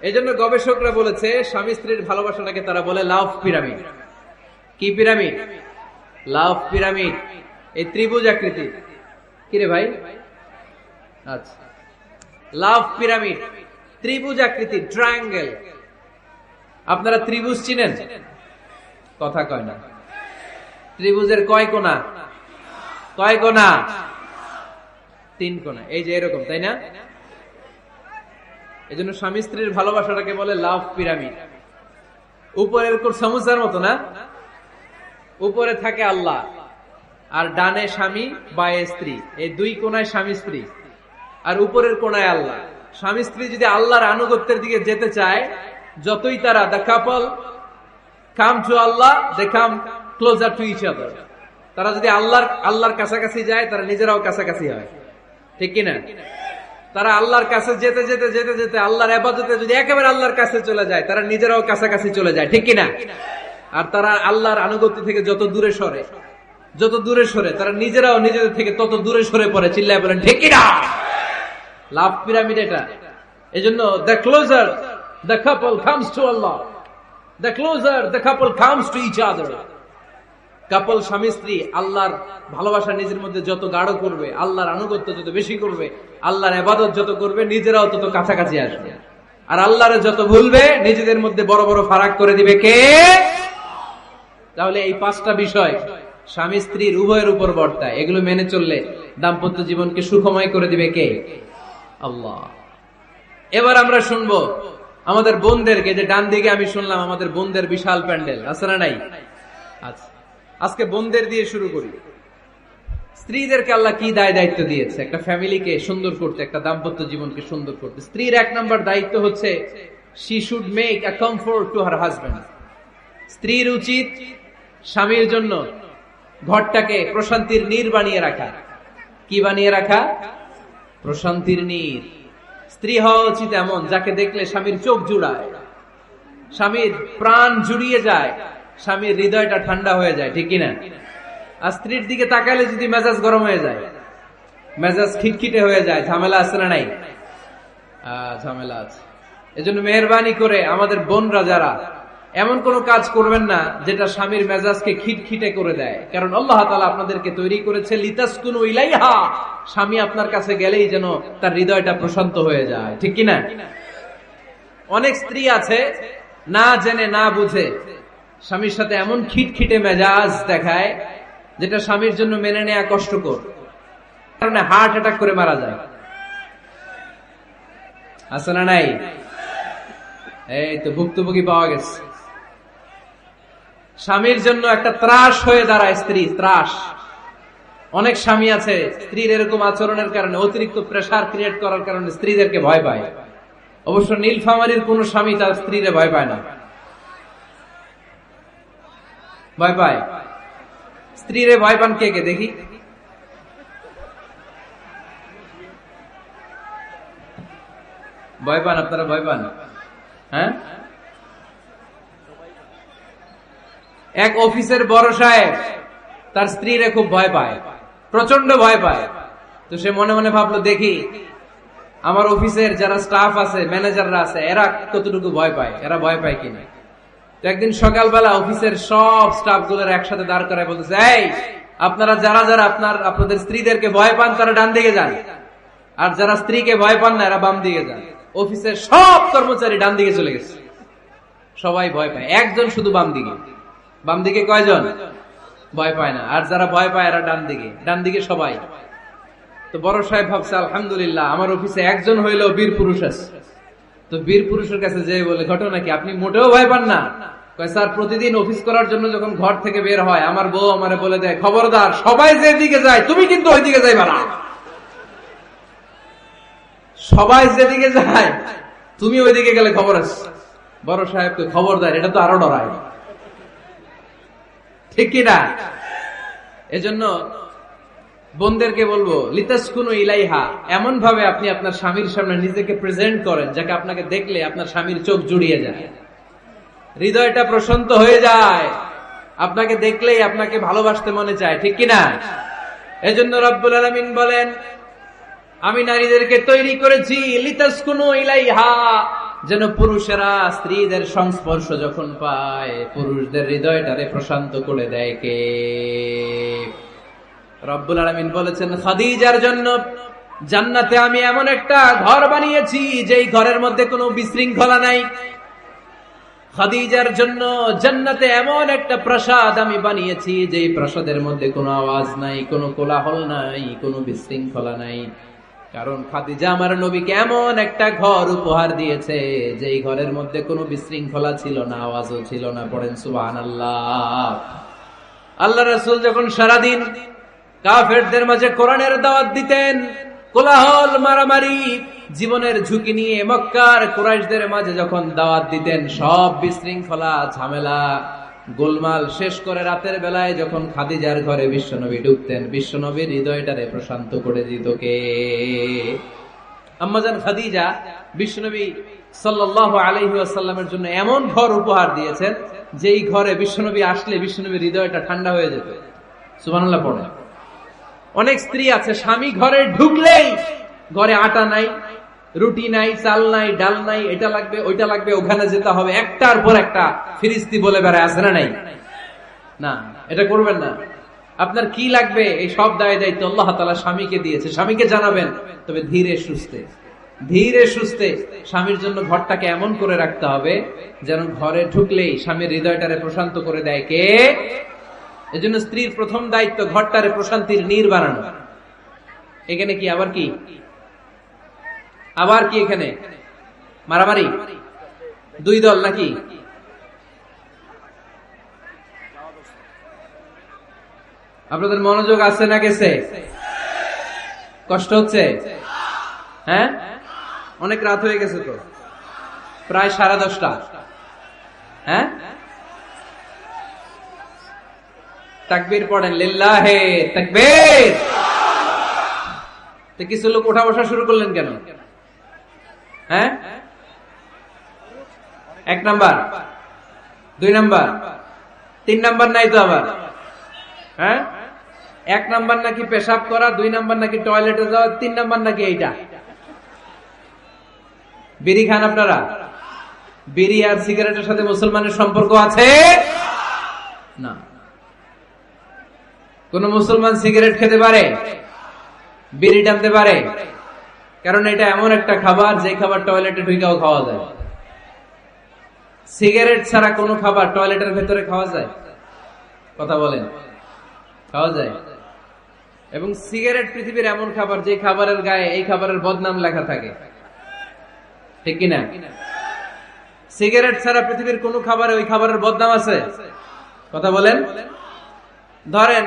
এই জন্য গবেষকরা বলেছে স্বামী স্ত্রীর ভালোবাসাটাকে তারা বলে লাভ পিরামিড। কি পিরামিড? লাভ পিরামিড। এই ত্রিভুজ আকৃতি। কিরে ভাই? আচ্ছা, লাভ পিরামিড, ত্রিভুজ আকৃতি, ট্রায়াঙ্গেল। আপনারা ত্রিভুজ চিনেন? কথা কয় না। ত্রিভুজের কয় কোণা? কয় কোণা? 3 কোণা। এই যে এরকম, তাই না? এই জন্য স্বামী স্ত্রীর ভালোবাসাটাকে বলে লাভ পিরামিড। উপরে এরকম সমুচার মতো না, উপরে থাকে আল্লাহ, আর ডানে স্বামী, বায়ে স্ত্রী। এই 2 কোণায় স্বামী স্ত্রী, আর উপরের কোণায় আল্লাহ। স্বামী স্ত্রী যদি আল্লাহর আনুগত্যের দিকে যেতে চায়, যতই তারা, the couple come to Allah, they come closer to each other. তারা যদি আল্লাহর কাছাকাছি যায়, তারা নিজেরাও কাছাকাছি হয়, ঠিক কিনা? তারা আল্লাহর কাছে যেতে যেতে যেতে যেতে আল্লাহর ইবাদতে যদি একেবারে আল্লাহর কাছে চলে যায়, তারা নিজেরাও কাছাকাছি চলে যায়, ঠিক কিনা? আর তারা আল্লাহর আনুগত্য থেকে যত দূরে সরে, যত দূরে সরে, তারা নিজেরাও নিজেদের থেকে তত দূরে সরে পড়ে। চিল্লায় বলেন ঠিক কিনা? লাভ পিরামিড এটা। এজন্য the closer the couple comes to Allah, the closer the couple comes to each other. কাপল, স্বামী স্ত্রী আল্লাহর ভালোবাসা নিজের মধ্যে যত গাঢ় করবে, আল্লাহর আনুগত্য যত বেশি করবে, আল্লাহর ইবাদত যত করবে, নিজেরাও তত কাছাকাছি আসবে। আর আল্লাহরে যত ভুলবে, নিজেদের মধ্যে বড় বড় ফারাক করে দিবে কে? তাহলে এই 5টা বিষয় স্বামী স্ত্রীর উভয়ের উপর বর্তায়। এগুলো মেনে চললে দাম্পত্য জীবনকে সুখময় করে দিবে কে? আল্লাহ। এবার আমরা শুনবো আমাদের বোনদেরকে। যে ডান দিকে আমি শুনলাম আমাদের বোনদের বিশাল প্যান্ডেল, আছে না নাই? আচ্ছা, আজকে বোনদের দিয়ে শুরু করি। স্ত্রীদেরকে আল্লাহ কি দায়িত্ব দিয়েছে একটা ফ্যামিলিকে সুন্দর করতে, একটা দাম্পত্য জীবনকে সুন্দর করতে? স্ত্রীর 1 নম্বর দায়িত্ব হচ্ছে she should make a comfort to her husband. স্ত্রীর উচিত স্বামীর জন্য ঘরটাকে প্রশান্তির নীড় বানিয়ে রাখা। কি বানিয়ে রাখা? প্রশান্তির নীর। স্ত্রী হওয়া উচিত এমন যাকে দেখলে স্বামীর চোখ জুড়ায়, স্বামীর প্রাণ জুড়িয়ে যায়, স্বামীর হৃদয়টা ঠান্ডা হয়ে যায়, ঠিক কিনা? আর স্ত্রীর দিকে তাকালে যদি মেজাজ গরম হয়ে যায়, মেজাজ খিটখিটে হয়ে যায়, ঝামেলা আছে না নাই? ঝামেলা আছে। এজন্য মেহরবানি করে আমাদের বোনরা যারা, এমন কোন কাজ করবেন না যেটা স্বামীর মেজাজকে খিটখিটে করে দেয়। কারণ আল্লাহ তাআলা আপনাদেরকে তৈরি করেছে লিতাসকুনু ইলাইহা, স্বামী আপনার কাছে গেলেই যেন তার হৃদয়টা প্রশান্ত হয়ে যায়, ঠিক কিনা? অনেক স্ত্রী আছে না জেনে না বুঝে স্বামীর সাথে এমন খিটখিটে মেজাজ দেখায় যেটা স্বামীর জন্য মেনে নেওয়া কষ্টকর, কারণে হার্ট অ্যাটাক করে মারা যায়। আছে না নাই? এই তো ভুক্তভোগী পাওয়া গেছে। স্বামীর জন্য একটা ত্রাস হয়ে দাঁড়ায় স্ত্রী, ত্রাস। অনেক স্বামী আছে স্ত্রীর এরকম আচরণের কারণে, অতিরিক্ত প্রেসার ক্রিয়েট করার কারণে স্ত্রীদেরকে ভয় পায়। অবশ্য নীলফামারীর কোন স্বামী তার স্ত্রীরে ভয় পায় না। ভয় পায়? স্ত্রীরে ভয় পান কে কে দেখি? ভয় পান আপনারা? ভয় পান? হ্যাঁ, এক অফিসের বড় সাহেব তার স্ত্রীরে খুব ভয় পায়, প্রচন্ড ভয় পায়। তো সে মনে মনে ভাবলো, দেখি আমার অফিসের যারা স্টাফ আছে, ম্যানেজাররা আছে, এরা কতটুকু ভয় পায়, এরা ভয় পায় কিনা। তো একদিন সকালবেলা অফিসের সব স্টাফ গুলোর একসাথে দাঁড় করায় বলতেছে, এই আপনারা যারা যারা আপনাদের স্ত্রীদেরকে ভয় পান তারা ডান দিকে যান, আর যারা স্ত্রীকে ভয় পান না এরা বাম দিকে যান। অফিসের সব কর্মচারী ডান দিকে চলে গেছে, সবাই ভয় পায়, একজন শুধু বাম দিকে। বাম দিকে কয়জন? ভয় পায় না। আর যারা ভয় পায় এরা ডান দিকে, ডান দিকে সবাই। তো বড় সাহেব ভাবছে, আলহামদুলিল্লাহ আমার অফিসে একজন হইলেও বীর পুরুষ আছে। তো বীর পুরুষের কাছে যে বলে, ঘটনা কি, আপনি মোটেও ভয় পান না? কয়, স্যার প্রতিদিন অফিস করার জন্য যখন ঘর থেকে বের হয় আমার বউ আমারে বলে দেয়, খবরদার সবাই যেদিকে যায় তুমি কিন্তু ওইদিকে যাইবা না, সবাই যেদিকে যায় তুমি ওইদিকে গেলে খবর আছে। বড় সাহেবকে খবরদার, এটা তো আরো ডরায়, ঠিক কিনা? এজন্য বোনদেরকে বলবো, লিতাসকুনু ইলাইহা, এমন ভাবে আপনি আপনার স্বামীর সামনে নিজেকে প্রেজেন্ট করেন যাকে আপনাকে দেখলে আপনার স্বামীর চোখ জুড়িয়ে যায়, হৃদয়টা প্রশান্ত হয়ে যায়, আপনাকে দেখলেই আপনাকে ভালোবাসতে মনে চায়, ঠিক কিনা? এজন্য রব্বুল আলামিন বলেন, আমি নারীদেরকে তৈরি করেছি লিতাসকুনু ইলাইহা, যেন পুরুষেরা স্ত্রীদের সংস্পর্শ যখন পায় পুরুষদের হৃদয়টারে প্রশান্ত করে দেয় কে? রব্বুল আলামিন বলেছেন, খাদিজার জন্য জান্নাতে আমি এমন একটা ঘর বানিয়েছি যেই ঘরের মধ্যে কোনো বিশৃঙ্খলা নাই। খাদিজার জন্য জান্নাতে এমন একটা প্রাসাদ আমি বানিয়েছি যেই প্রাসাদের মধ্যে কোনো আওয়াজ নাই, কোনো কোলাহল নাই, কোনো বিশৃঙ্খলা নাই। কারণ খাদিজা আমার নবীকে এমন একটা ঘর উপহার দিয়েছে যেই ঘরের মধ্যে কোনো বিশৃঙ্খলা ছিল না, আওয়াজও ছিল না। পড়েন সুবহানাল্লাহ। আল্লাহ রাসূল যখন সারাদিন কাফেরদের মাঝে কোরআনের দাওয়াত দিতেন, কোলাহল মারামারি জীবনের ঝুঁকি নিয়ে মক্কার কুরাইশদের মাঝে যখন দাওয়াত দিতেন, সব বিশৃঙ্খলা ঝামেলা গোলমাল শেষ করে রাতের বেলায় যখন খাদিজার ঘরে বিশ্বনবী ঢুকতেন, বিশ্বনবীর হৃদয়টারে প্রশান্ত করে দিত কে? আম্মাজান খাদিজা বিশ্বনবী সাল্লাল্লাহু আলাইহি ওয়াসাল্লামের জন্য এমন ঘর উপহার দিয়েছেন যেই ঘরে বিশ্বনবী আসলে বিশ্বনবীর হৃদয়টা ঠান্ডা হয়ে যেত। সুবহানাল্লাহ পড়ে। অনেক স্ত্রী আছে স্বামী ঘরে ঢুকলেই ঘরে আটা নাই, রুটি নাই, চাল নাই, ডাল নাই, এটা লাগবে ওইটা লাগবে, ওখানে যেতে হবে, একটার পর একটা ফিরিস্তি বলে বেড়ায়, আছে না নাই? না, এটা করবেন না। আপনার কি লাগবে এই সব দায় দায়িত্ব আল্লাহ তাআলা স্বামীকে দিয়েছে, স্বামীকে জানাবেন। তবে ধীরে সুস্থে, ধীরে সুস্থে স্বামীর জন্য ঘরটাকে এমন করে রাখতে হবে যেন ঘরে ঢুকলেই স্বামীর হৃদয়টারে প্রশান্ত করে দেয় কে? এজন্য স্ত্রীর প্রথম দায়িত্ব ঘরটারে প্রশান্তির নীর বানানো। এখানে কি আবার কি আবার কি এখানে মারামারি? দুই দল নাকি? আপনাদের মনোযোগ আছে না গেছে? কষ্ট হচ্ছে? হ্যাঁ, অনেক রাত হয়ে গেছে তো, প্রায় 10:30। হ্যাঁ, তাকবীর পড়েন, লিল্লাহে তাকবীর। তো কিছু লোক ওঠা বসা শুরু করলেন কেন? হ্যাঁ, 1 নাম্বার, 2 নাম্বার, 3 নাম্বার নাই তো আবার। হ্যাঁ, 1 নাম্বার নাকি পেশাব করা, 2 নাম্বার নাকি টয়লেটে যাওয়া, 3 নাম্বার নাকি এইটা। বিড়ি খান আপনারা? বিড়ি আর সিগারেটের সাথে মুসলমানের সম্পর্ক আছে না। কোন মুসলমান সিগারেট খেতে পারে, বিড়ি টানতে পারে? কারণ এটা এমন একটা খাবার যে খাবার টয়লেটে ঢুকেও খাওয়া যায়। সিগারেট ছাড়া কোনো খাবার টয়লেটের ভেতরে খাওয়া যায়? কথা বলেন, খাওয়া যায়? এবং সিগারেট পৃথিবীর এমন খাবার যে খাবারের গায়ে এই খাবারের বদনাম লেখা থাকে, ঠিক কিনা? সিগারেট ছাড়া পৃথিবীর কোন খাবারে ওই খাবারের বদনাম আছে? কথা বলেন। ধরেন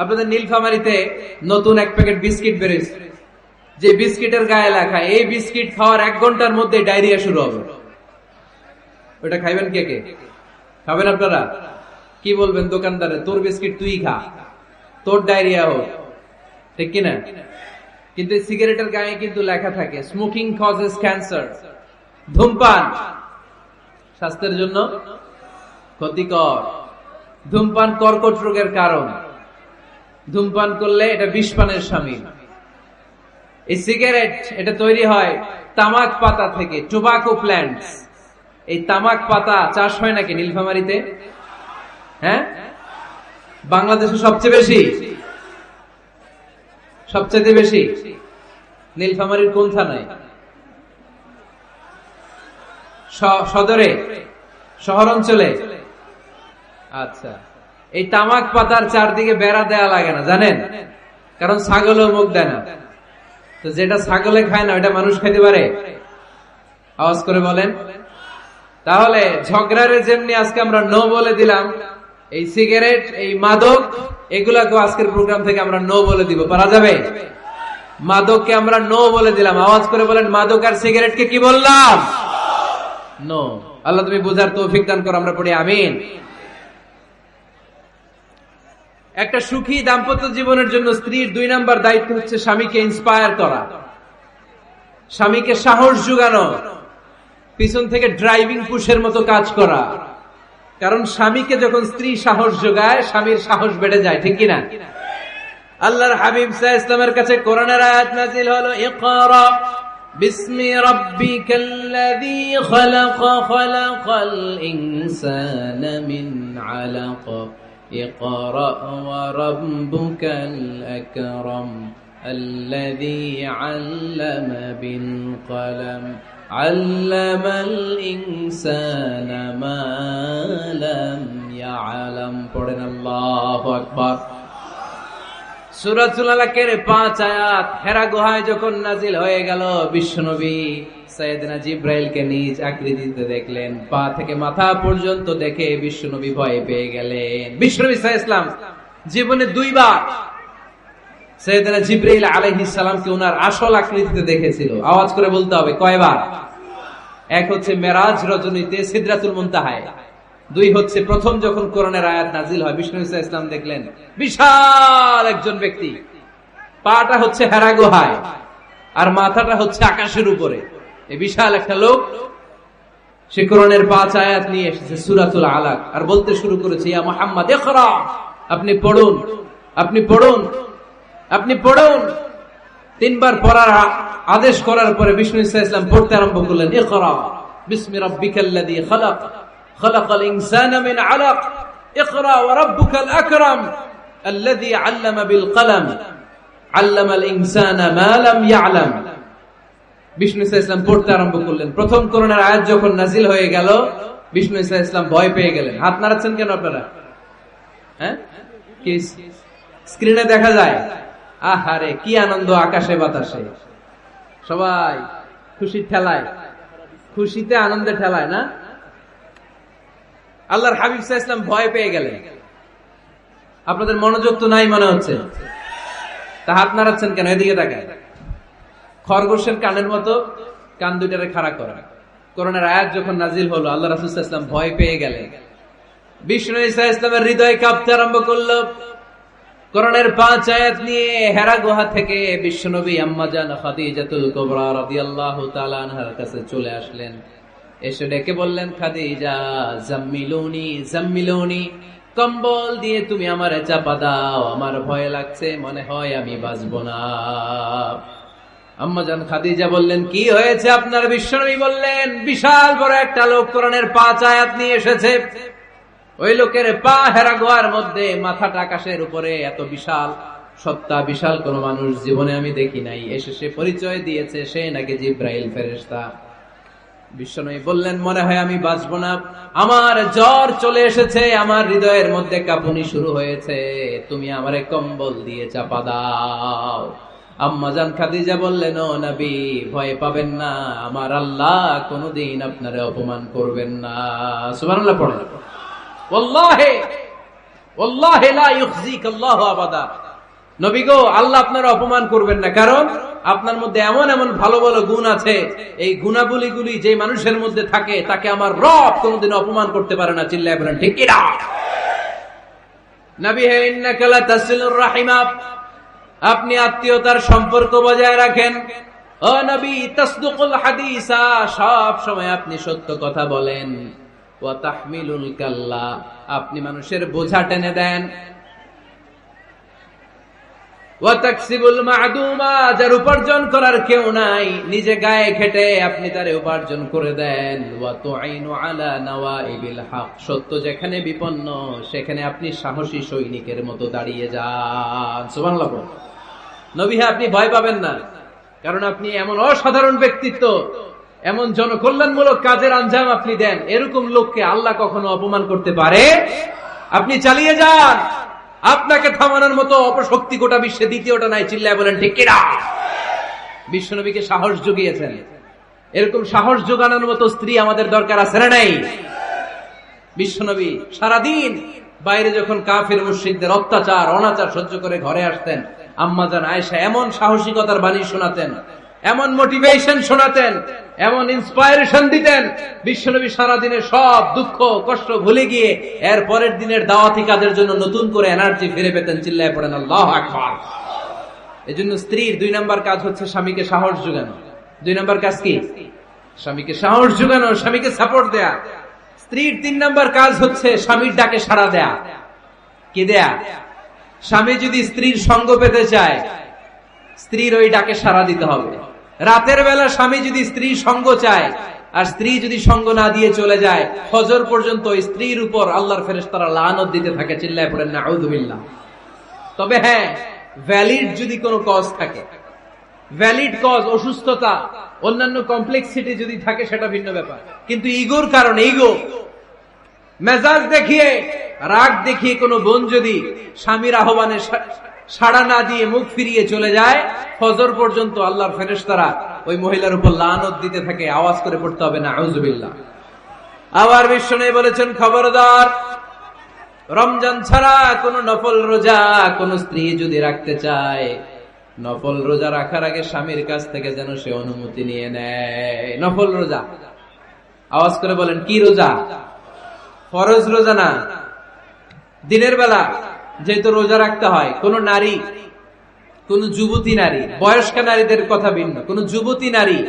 আপনাদের নীলফামারীতে নতুন 1 প্যাকেট বিস্কিট বেরিয়েছে, যে বিস্কিটের গায়ে লেখা এই বিস্কিট খাওয়ার 1 ঘন্টার মধ্যে ডায়রিয়া শুরু হবে। ওটা খাইবেন কে কে? খাবেন আপনারা? কি বলবেন দোকানদারে, তোর বিস্কিট তুই খা, তোর ডায়রিয়া হোক, ঠিক কিনা? কিন্তু সিগারেটের গায়ে কিন্তু লেখা থাকে স্মোকিং কজেস ক্যান্সার, ধূমপান স্বাস্থ্যের জন্য ক্ষতিকর, ধূমপান কর্কট রোগের কারণ, ধূমপান করলে এটা বিষপানের শামিল। এই সিগারেট এটা তৈরি হয় তামাক পাতা থেকে, টোবাকো প্ল্যান্টস। এই তামাক পাতা চাষ হয় নাকি নীলফামারীতে? হ্যাঁ, বাংলাদেশে সবচেয়ে বেশি, সবচেয়ে বেশি। নীলফামারীর কোন থানায়? সদরে, শহর অঞ্চলে। আচ্ছা, এই তামাক পাতার চারদিকে বেড়া দেয়া লাগে না, জানেন? কারণ ছাগলেও মুখ দেয় না। তো যেটা ছাগলে খায় না ওটা মানুষ খাইতে পারে? আওয়াজ করে বলেন। তাহলে ঝগড়ারে যেমনি আজকে আমরা নো বলে দিলাম, এই সিগারেট, এই মাদক, এগুলাকে আজকের প্রোগ্রাম থেকে আমরা নো বলে দিব। পারা যাবে? মাদককে আমরা নো বলে দিলাম। আওয়াজ করে বলেন, মাদক আর সিগারেটকে কি বললাম? নো। আল্লাহ তুমি বুঝার তৌফিক দান করো, আমরা পড়ি আমিন। একটা সুখী দাম্পত্য জীবনের জন্য স্ত্রীর 2 নাম্বার দায়িত্ব হচ্ছে স্বামীকে ইন্সপায়ার করা, স্বামীকে সাহস যোগানো, পিছন থেকে ড্রাইভিং পুশের মতো কাজ করা। কারণ স্বামীকে যখন স্ত্রী সাহস যোগায়, স্বামীর সাহস বেড়ে যায়, ঠিক কিনা? আল্লাহর হাবিব সাল্লাল্লাহু আলাইহি ওয়াসাল্লামের কাছে কোরআনের আয়াত নাযিল হলো, ইকরা বিসমি রাব্বিকাল্লাযী খালাক, খালাকাল ইনসানা মিন আলাক, ইকরা ওয়া রাব্বুকাল আকরাম, আল্লাযী আল্লামা বিল কলম, আল্লামাল ইনসানা মা লাম ইয়ালাম। পড়েন আল্লাহু আকবার। সূরাতুল আলাকের 5 আয়াত হেরা গুহায় যখন নাজিল হয়ে গেল, বিশ্বনবী সাইয়েদনা জিবরাইলকে নিজ আকৃতিতে দেখলেন, পা থেকে মাথা পর্যন্ত দেখে বিশ্বনবী ভয় পেয়ে গেলেন। বিশ্বনবী সাল্লাল্লাহু আলাইহি ওয়াসাল্লাম জীবনে 2 বার সাইয়েদনা জিবরাইল আলাইহিস সালামকে ওনার আসল আকৃতিতে দেখেছিল। আওয়াজ করে বলতে হবে, কয়বার? 1 হচ্ছে মেরাজ রজনীতে সিদরাতুল মুনতাহায়, 2 হচ্ছে প্রথম যখন কোরআনের আয়াত নাজিল হয়, বিষ্ণু সাল্লাল্লাহু আলাইহি ওয়াসাল্লাম দেখলেন বিশাল একজন ব্যক্তি, পাটা হচ্ছে হেরা গুহায় আর মাথাটা হচ্ছে আকাশের উপরে। এই বিশাল একটা লোক, সে কোরআনের 5 আয়াত নিয়ে এসেছে সূরাতুল আলাক, আর বলতে শুরু করেছে, ইয়া মুহাম্মদ ইকরা, আপনি পড়ুন, আপনি পড়ুন, আপনি পড়ুন। 3 বার পড়ার আদেশ করার পরে বিষ্ণু সাল্লাল্লাহু আলাইহি ওয়াসাল্লাম পড়তে আরম্ভ করলেন, ইকরা বিসমি রাব্বিকাল্লাযী খালাক, খালাকাল ইনসানা মিন আলাক, ইকরা ওয়া রাব্বুকাল আকরাম, আল্লাযী আল্লামা বিল কলম, আল্লামাল ইনসানা মা লাম ইয়ালাম। বিষ্ণু সাল্লাল্লাহু আলাইহি ওয়াসাল্লাম পড়তে আরম্ভ করলেন। প্রথম কোরআনের আয়াত যখন নাজিল হয়ে গেল, বিষ্ণু সাল্লাল্লাহু আলাইহি ওয়াসাল্লাম ভয় পেয়ে গেলেন। হাত নাড়াচ্ছেন কেন আপনারা? হ্যাঁ, কি স্ক্রিনে দেখা যায়? আহারে কি আনন্দ আকাশে বাতাসে, সবাই খুশির ঠেলায়, খুশিতে আনন্দে ঠেলায় না? আল্লাহর হাবিব সাল্লাল্লাহু আলাইহি ওয়াসাল্লাম ভয় পেয়ে গেলেন। আপনাদের মনোযোগ তো নাই মনে হচ্ছে, তা হাত নাড়াচ্ছেন কেন? এদিকে তাকায়। খরগোশের কানের মতো কান দুইটারে খাড়া করা। কোরআনের আয়াত যখন নাজিল হলো, আল্লাহ রাসূল সাল্লাল্লাহু আলাইহি ওয়াসাল্লাম ভয় পেয়ে গেলেন। বিষ্ণু সাল্লাল্লাহু আলাইহি ওয়াসাল্লামের হৃদয় কাঁপতে আরম্ভ করলো। কোরআনের 5 আয়াত নিয়ে হেরা গুহা থেকে বিশ্বনবী আম্মা জান খাদিজাতুল কুবরা রাদিয়াল্লাহু তাআলা আনহার কাছে চলে আসলেন। এসে ডেকে বললেন, খাদিজা জাম্মিলুনি জাম্মিলুনি, কম্বল দিয়ে তুমি আমারে চাপা দাও, আমার ভয় লাগছে, মনে হয় আমি বাঁচব না। আম্মাজান খাদিজা বললেন, কি হয়েছে আপনার? বিশ্বনবী বললেন, বিশাল বড় একটা লোক কোরআনের 5 আয়াত নিয়ে এসেছে। ওই লোকের পা হেরা গুহার মধ্যে, মাথাটা আকাশের উপরে, এত বিশাল সত্তা, বিশাল কোন মানুষ জীবনে আমি দেখি নাই। এসে সে পরিচয় দিয়েছে সে নাকি জিব্রাইল ফেরেশতা। বিশ্বনবী বললেন, মনে হয় আমি বাঁচবো না, আমার জ্বর চলে এসেছে, আমার হৃদয়ের মধ্যে কাঁপুনি শুরু হয়েছে, তুমি আমারে কম্বল দিয়ে চাপা দাও। আম্মাজান খাদিজা বললেন, ও নবী, ভয় পাবেন না, আমার আল্লাহ কোনদিন আপনারে অপমান করবেন না। সুবহানাল্লাহ পড়েন। ওয়াল্লাহি ওয়াল্লাহি লা ইউখজিক আল্লাহু আবাদা। নবী গো, আল্লাহ আপনার অপমান করবেন না, কারণ আপনার মধ্যে এমন এমন ভালো ভালো গুণ আছে, এই গুণাবলীগুলি যে মানুষের মধ্যে থাকে তাকে আমার রব কোনদিন অপমান করতে পারে না। চিল্লায় বলেন ঠিক কি না? নবী হে, ইন্নাকা লা তাসিলুর রাহিমা, আপনি আত্মীয়তার সম্পর্ক বজায় রাখেন। ও নবী, তাসদুকুল হাদিসা, সব সময় আপনি সত্য কথা বলেন। ওয়া তাহমিলুল কাল্লা, আপনি মানুষের বোঝা টেনে দেন। ওয়া তাকসিবুল মা'দুমা, যার উপার্জন করার কেউ নাই, নিজে গায়ে খেটে আপনি তারে উপার্জন করে দেন। ওয়া তুঈনু আলা নাওয়াইবিল হক, সত্য যেখানে বিপন্ন সেখানে আপনি সাহসী সৈনিকের মতো দাঁড়িয়ে যান। সুবহানাল্লাহ। নবী, আপনি ভয় পাবেন না, কারণ আপনি এমন অসাধারণ ব্যক্তিত্ব, এমন জনকল্যাণমূলক কাজের আঞ্জাম আপনি দেন, এরকম লোককে আল্লাহ কখনো অপমান করতে পারে? আপনি চালিয়ে যান, আপনাকে থামানোর মতো অপশক্তি গোটা বিশ্বে দ্বিতীয়টা নাই। চিল্লায় বলেন ঠিক কিনা? বিশ্বনবীকে সাহস জুগিয়েছেন, এরকম সাহস জোগানোর মতো স্ত্রী আমাদের দরকার আছে না নাই? বিশ্বনবী সারাদিন বাইরে যখন কাফির মুশরিকদের অত্যাচার অনাচার সহ্য করে ঘরে আসতেন, আম্মাজান আয়েশা এমন সাহসিকতার বাণী শোনাতেন, এমন মোটিভেশন শোনাতেন, এমন ইন্সপায়ারেশন দিতেন, বিশ্বনবী সারাদিনের সব দুঃখ কষ্ট ভুলে গিয়ে এর পরের দিনের দাওয়াতি কাজের জন্য নতুন করে এনার্জি ফিরে পেতেন। চিল্লায় পড়েন আল্লাহু আকবার। এজন্য স্ত্রীর 2 নাম্বার কাজ হচ্ছে স্বামীকে সাহস যোগানো। 2 নাম্বার কাজ কি? স্বামীকে সাহস যোগানো, স্বামীকে সাপোর্ট দেয়া। স্ত্রীর 3 নাম্বার কাজ হচ্ছে স্বামীর ডাকে সাড়া দেয়া। কি দেয়া? স্বামী যদি স্ত্রীর সঙ্গ পেতে চায়, স্ত্রীর ওই ডাকে সাড়া দিতে হবে। রাতের বেলা স্বামী যদি স্ত্রীর সঙ্গ চায়, আর স্ত্রী যদি সঙ্গ না দিয়ে চলে যায়, ফজর পর্যন্ত স্ত্রীর উপর আল্লাহর ফেরেশতারা লানত দিতে থাকে। চিল্লায় পড়েন নাউযু বিল্লাহ। তবে হ্যাঁ, ভ্যালিড যদি কোনো কজ থাকে, ভ্যালিড কজ, অসুস্থতা, অন্যান্য কমপ্লেক্সিটি যদি থাকে সেটা ভিন্ন ব্যাপার। কিন্তু ইগোর কারণে, ইগো, মেজাজ দেখিয়ে, রাগ দেখিয়ে কোনো বোন যদি স্বামীর আহ্বানে সাড়া না দিয়ে মুখ ফিরিয়ে চলে যায়, ফজর পর্যন্ত আল্লাহর ফেরেশতারা ওই মহিলার উপর লানত দিতে থাকে। আওয়াজ করে পড়তে হবে নাউযু বিল্লাহ। আবার বিশ্বনবী বলেছেন, খবরদার, রমজান ছাড়া কোন নফল রোজা কোন স্ত্রী যদি রাখতে চায়, নফল রোজা রাখার আগে স্বামীর কাছ থেকে যেন সে অনুমতি নিয়ে নেয়। নফল রোজা, আওয়াজ করে বলেন কি রোজা? ফরজ রোজা না। দিনের বেলা যেহেতু রোজা রাখতে হয়, কোন নারী, কোন যুবতী নারী, বয়স্ক নারীদের কথা ভিন্ন, কোন যুবতী নারী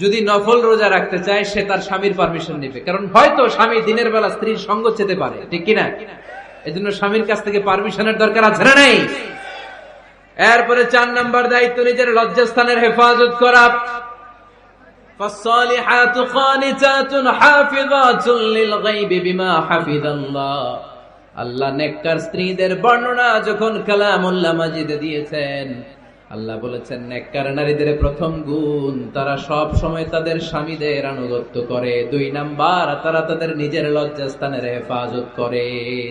যদি নফল রোজা রাখতে চায়, সে তার স্বামীর পারমিশন নেবে। কারণ হয়তো স্বামী দিনের বেলা স্ত্রীর সঙ্গ চেতে পারে, ঠিক কিনা? এজন্য স্বামীর কাছ থেকে পারমিশনের দরকার আছে না নাই? এরপরে 4 নাম্বার দায়িত্ব, নিজের লজ্জাস্থানের হেফাজত করা। ফাসসালিহাতু খানিতাতুন হাফিযাতুন লিল গায়বি বিমা হাফিজাল্লাহ। আল্লাহ নেককার স্ত্রীদের বর্ণনা যখন কালামুল্লাহ মাজিদে দিয়েছেন, আল্লাহ বলেছেন নেককার নারীদের প্রথম গুণ, তারা সব সময় তাদের স্বামীদের আনুগত্য করে। 2 নাম্বার, তারা তাদের নিজের লজ্জাস্থানের হেফাজত করে।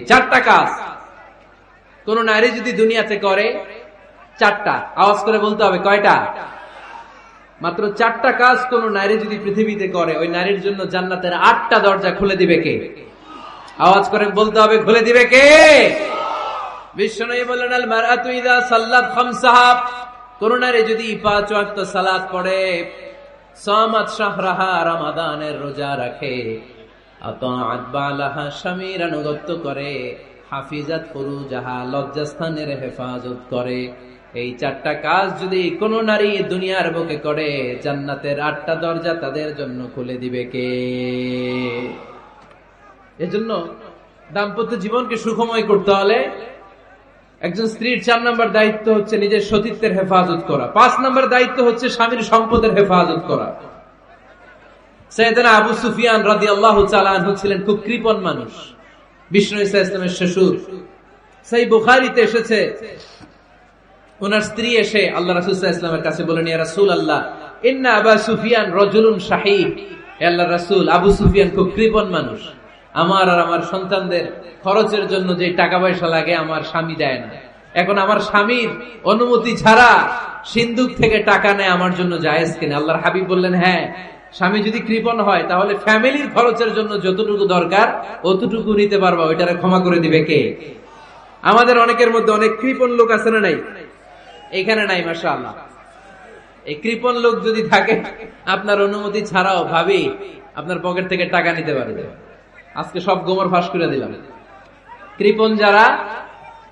4টা কাজ কোন নারী যদি দুনিয়াতে করে, 4টা, আওয়াজ করে বলতে হবে কয়টা? মাত্র 4টা কাজ কোন নারী যদি পৃথিবীতে করে, ওই নারীর জন্য জান্নাতের 8টা দরজা খুলে দিবে কে? আওয়াজ করে বলতে হবে, খুলে দিবে কে? বিশ্বনবী বললেন, আল মারআতু ইযা সাল্লাত খামসাহা, কোন নারী যদি 5 ওয়াক্ত সালাত পড়ে, সামাত শাহরাহা, রমাদানের রোজা রাখে, আতাআত বালাহা, স্বামীর আনুগত্য করে, হাফিজাত ফুরুজাহা, লজ্জাস্থানের হেফাজত করে। এই 4টা কাজ যদি কোন নারী দুনিয়ার বুকে করে, জান্নাতের 8টা দরজা তাদের জন্য খুলে দিবে কে? এজন্য দাম্পত্য জীবনকে সুখময় করতে হলে একজন স্ত্রীর 4 নম্বর দায়িত্ব হচ্ছে নিজের সতীত্বের হেফাজত করা। 5 নম্বর দায়িত্ব হচ্ছে স্বামীর সম্পদের হেফাজত করা। সাইয়েদনা আবু সুফিয়ান রাদিয়াল্লাহু তাআলা আনহু ছিলেন খুব কৃপণ মানুষ, বিষ্ণু ঈসা ইসলামের শ্বশুর। সেই বুখারীতে এসেছে, ওনার স্ত্রী এসে আল্লাহ রাসূল সাল্লাল্লাহু আলাইহি ওয়াসাল্লামের কাছে বলেন, ইয়া রাসূলুল্লাহ, ইন্না আবা সুফিয়ান রাজুলুন শাহীহ। হে আল্লাহর রাসূল, আবু সুফিয়ান খুব কৃপণ মানুষ, আমার আর আমার সন্তানদের খরচের জন্য যে টাকা পয়সা লাগে আমার স্বামী দেয় না। এখন আমার স্বামীর অনুমতি ছাড়া সিন্ধুক থেকে টাকা নেয় আমার জন্য জায়েজ কিনা? আল্লাহর হাবিব বললেন, হ্যাঁ, স্বামী যদি কৃপণ হয় তাহলে ফ্যামিলির খরচের জন্য যতটুকু দরকার অতটুকু নিতে পারবা, ওইটারে ক্ষমা করে দিবে কে? আমাদের অনেকের মধ্যে অনেক কৃপণ লোক আছে না নাই? এখানে নাই, মাশাআল্লাহ। এই কৃপণ লোক যদি থাকে, আপনার অনুমতি ছাড়াও ভাবি আপনার পকেট থেকে টাকা নিতে পারবে। আজকে সব গোমর ফাঁস করে দিলাম। কৃপণ যারা,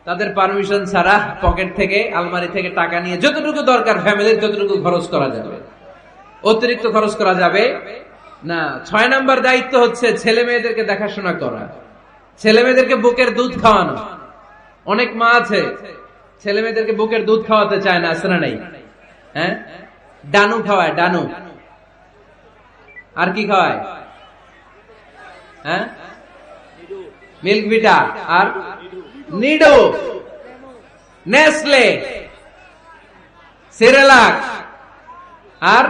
তাদের পারমিশন ছাড়া পকেট থেকে, আলমারি থেকে টাকা নিয়ে যতটুকু দরকার ফ্যামিলির ততটুকু খরচ করা যাবে, অতিরিক্ত খরচ করা যাবে না। 6 নম্বর দায়িত্ব হচ্ছে ছেলে মেয়েদেরকে দেখাশোনা করা, ছেলে মেয়েদেরকে বুকের দুধ খাওয়ানো। অনেক মা আছে ছেলে মেয়েদেরকে বুকের দুধ খাওয়াতে চায় না, আছে না নাই? হ্যাঁ, ডানু খাওয়ায়, ডানু। আর কি খাওয়ায়? হ্যাঁ, মিল্ক ভিটা আর নিডো, নেসলে, সেরেলাক আর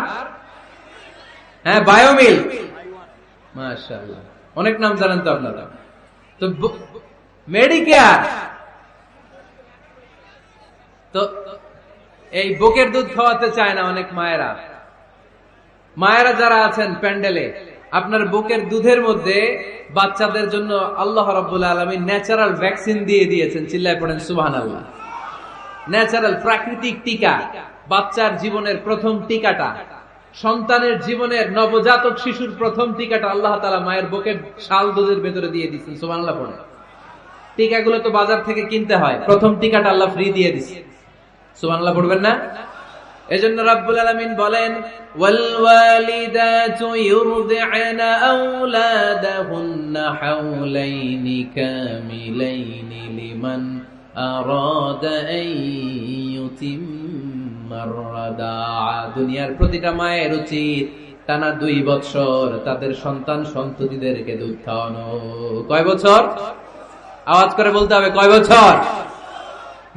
হ্যাঁ বায়োমিল্ক। মাশাআল্লাহ, অনেক নাম জানেন তো আপনারা। তো মেডিকেয়ার, তো এই বুকের দুধ খাওয়াতে চায় না অনেক মায়েরা। মায়েরা যারা আছেন প্যান্ডেলে, আপনার বুকের দুধের মধ্যে বাচ্চাদের জন্য আল্লাহ রাব্বুল আলামিন ন্যাচারাল ভ্যাকসিন দিয়ে দিয়েছেন। চিল্লায় পড়েন সুবহানাল্লাহ। ন্যাচারাল, প্রাকৃতিক টিকা, বাচ্চার জীবনের প্রথম টিকাটা, সন্তানের জীবনের নবজাতক শিশুর প্রথম টিকাটা আল্লাহ তাআলা মায়ের বুকের শাল দুধের ভেতরে দিয়ে দিয়েছেন। সুবহানাল্লাহ পড়েন। টিকাগুলো তো বাজার থেকে কিনতে হয়, প্রথম টিকাটা আল্লাহ ফ্রি দিয়ে দিয়েছে। সুবহানাল্লাহ পড়বেন না? এজন্য রাব্বুল আলামিন বলেন, ওয়াল ওয়ালিদাতু ইউরদি'না আওলাদাহুন্না হাওলাইনি কামিলাইনি লিমান আরাদা আন ইউতিম্মার রাদাআ। দুনিয়ার প্রতিটা মায়ের উচিত টানা 2 বছর তাদের সন্তান সন্ততিদেরকে দুধ খাওয়ানো। কয় বছর? আওয়াজ করে বলতে হবে, কয় বছর?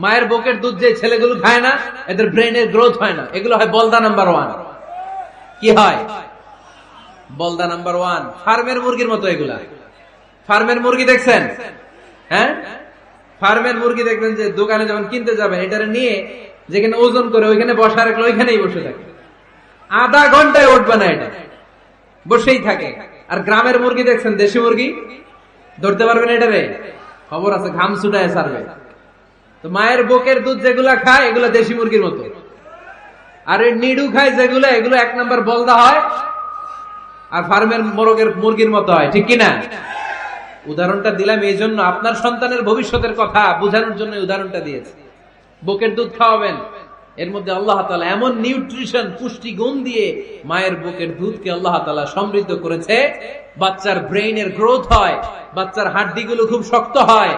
মায়ের বুকের দুধ যে ছেলেগুলো খায় না, এদের ব্রেনের গ্রোথ হয় না। এগুলো হয় বলদা নাম্বার 1। কি হয়? বলদা নাম্বার 1। ফার্মের মুরগির মতো এগুলা। ফার্মের মুরগি দেখছেন? হ্যাঁ, ফার্মের মুরগি দেখবেন যে দোকানে যখন কিনতে যাবেন, এটারে নিয়ে যেখানে ওজন করে ওইখানে বসা রাখলে ওইখানেই বসে থাকে, আধা ঘন্টায় উঠবে না, এটা বসেই থাকে। আর গ্রামের মুরগি দেখছেন, দেশি মুরগি, ধরতে পারবেন এটারে? খবর আছে, ঘাম ছুটায় ছাড়বে। তো মায়ের বুকের দুধ যেগুলা খায় এগুলা দেশি মুরগির মতো, আর এই নিডু খায় যেগুলো, এগুলো 1 নম্বর বলদা হয়, আর ফার্মের মুরগির মতো হয়। ঠিক কিনা? উদাহরণটা দিলাম এই জন্য, আপনার সন্তানের ভবিষ্যতের কথা বোঝানোর জন্য উদাহরণটা দিয়েছি। বুকের দুধ খাওয়াবেন, এর মধ্যে আল্লাহ তাআলা এমন নিউট্রিশন, পুষ্টি গুণ দিয়ে মায়ের বুকের দুধকে আল্লাহ তাআলা সমৃদ্ধ করেছে, বাচ্চার ব্রেইনের গ্রোথ হয়, বাচ্চার হাড্ডিগুলো খুব শক্ত হয়,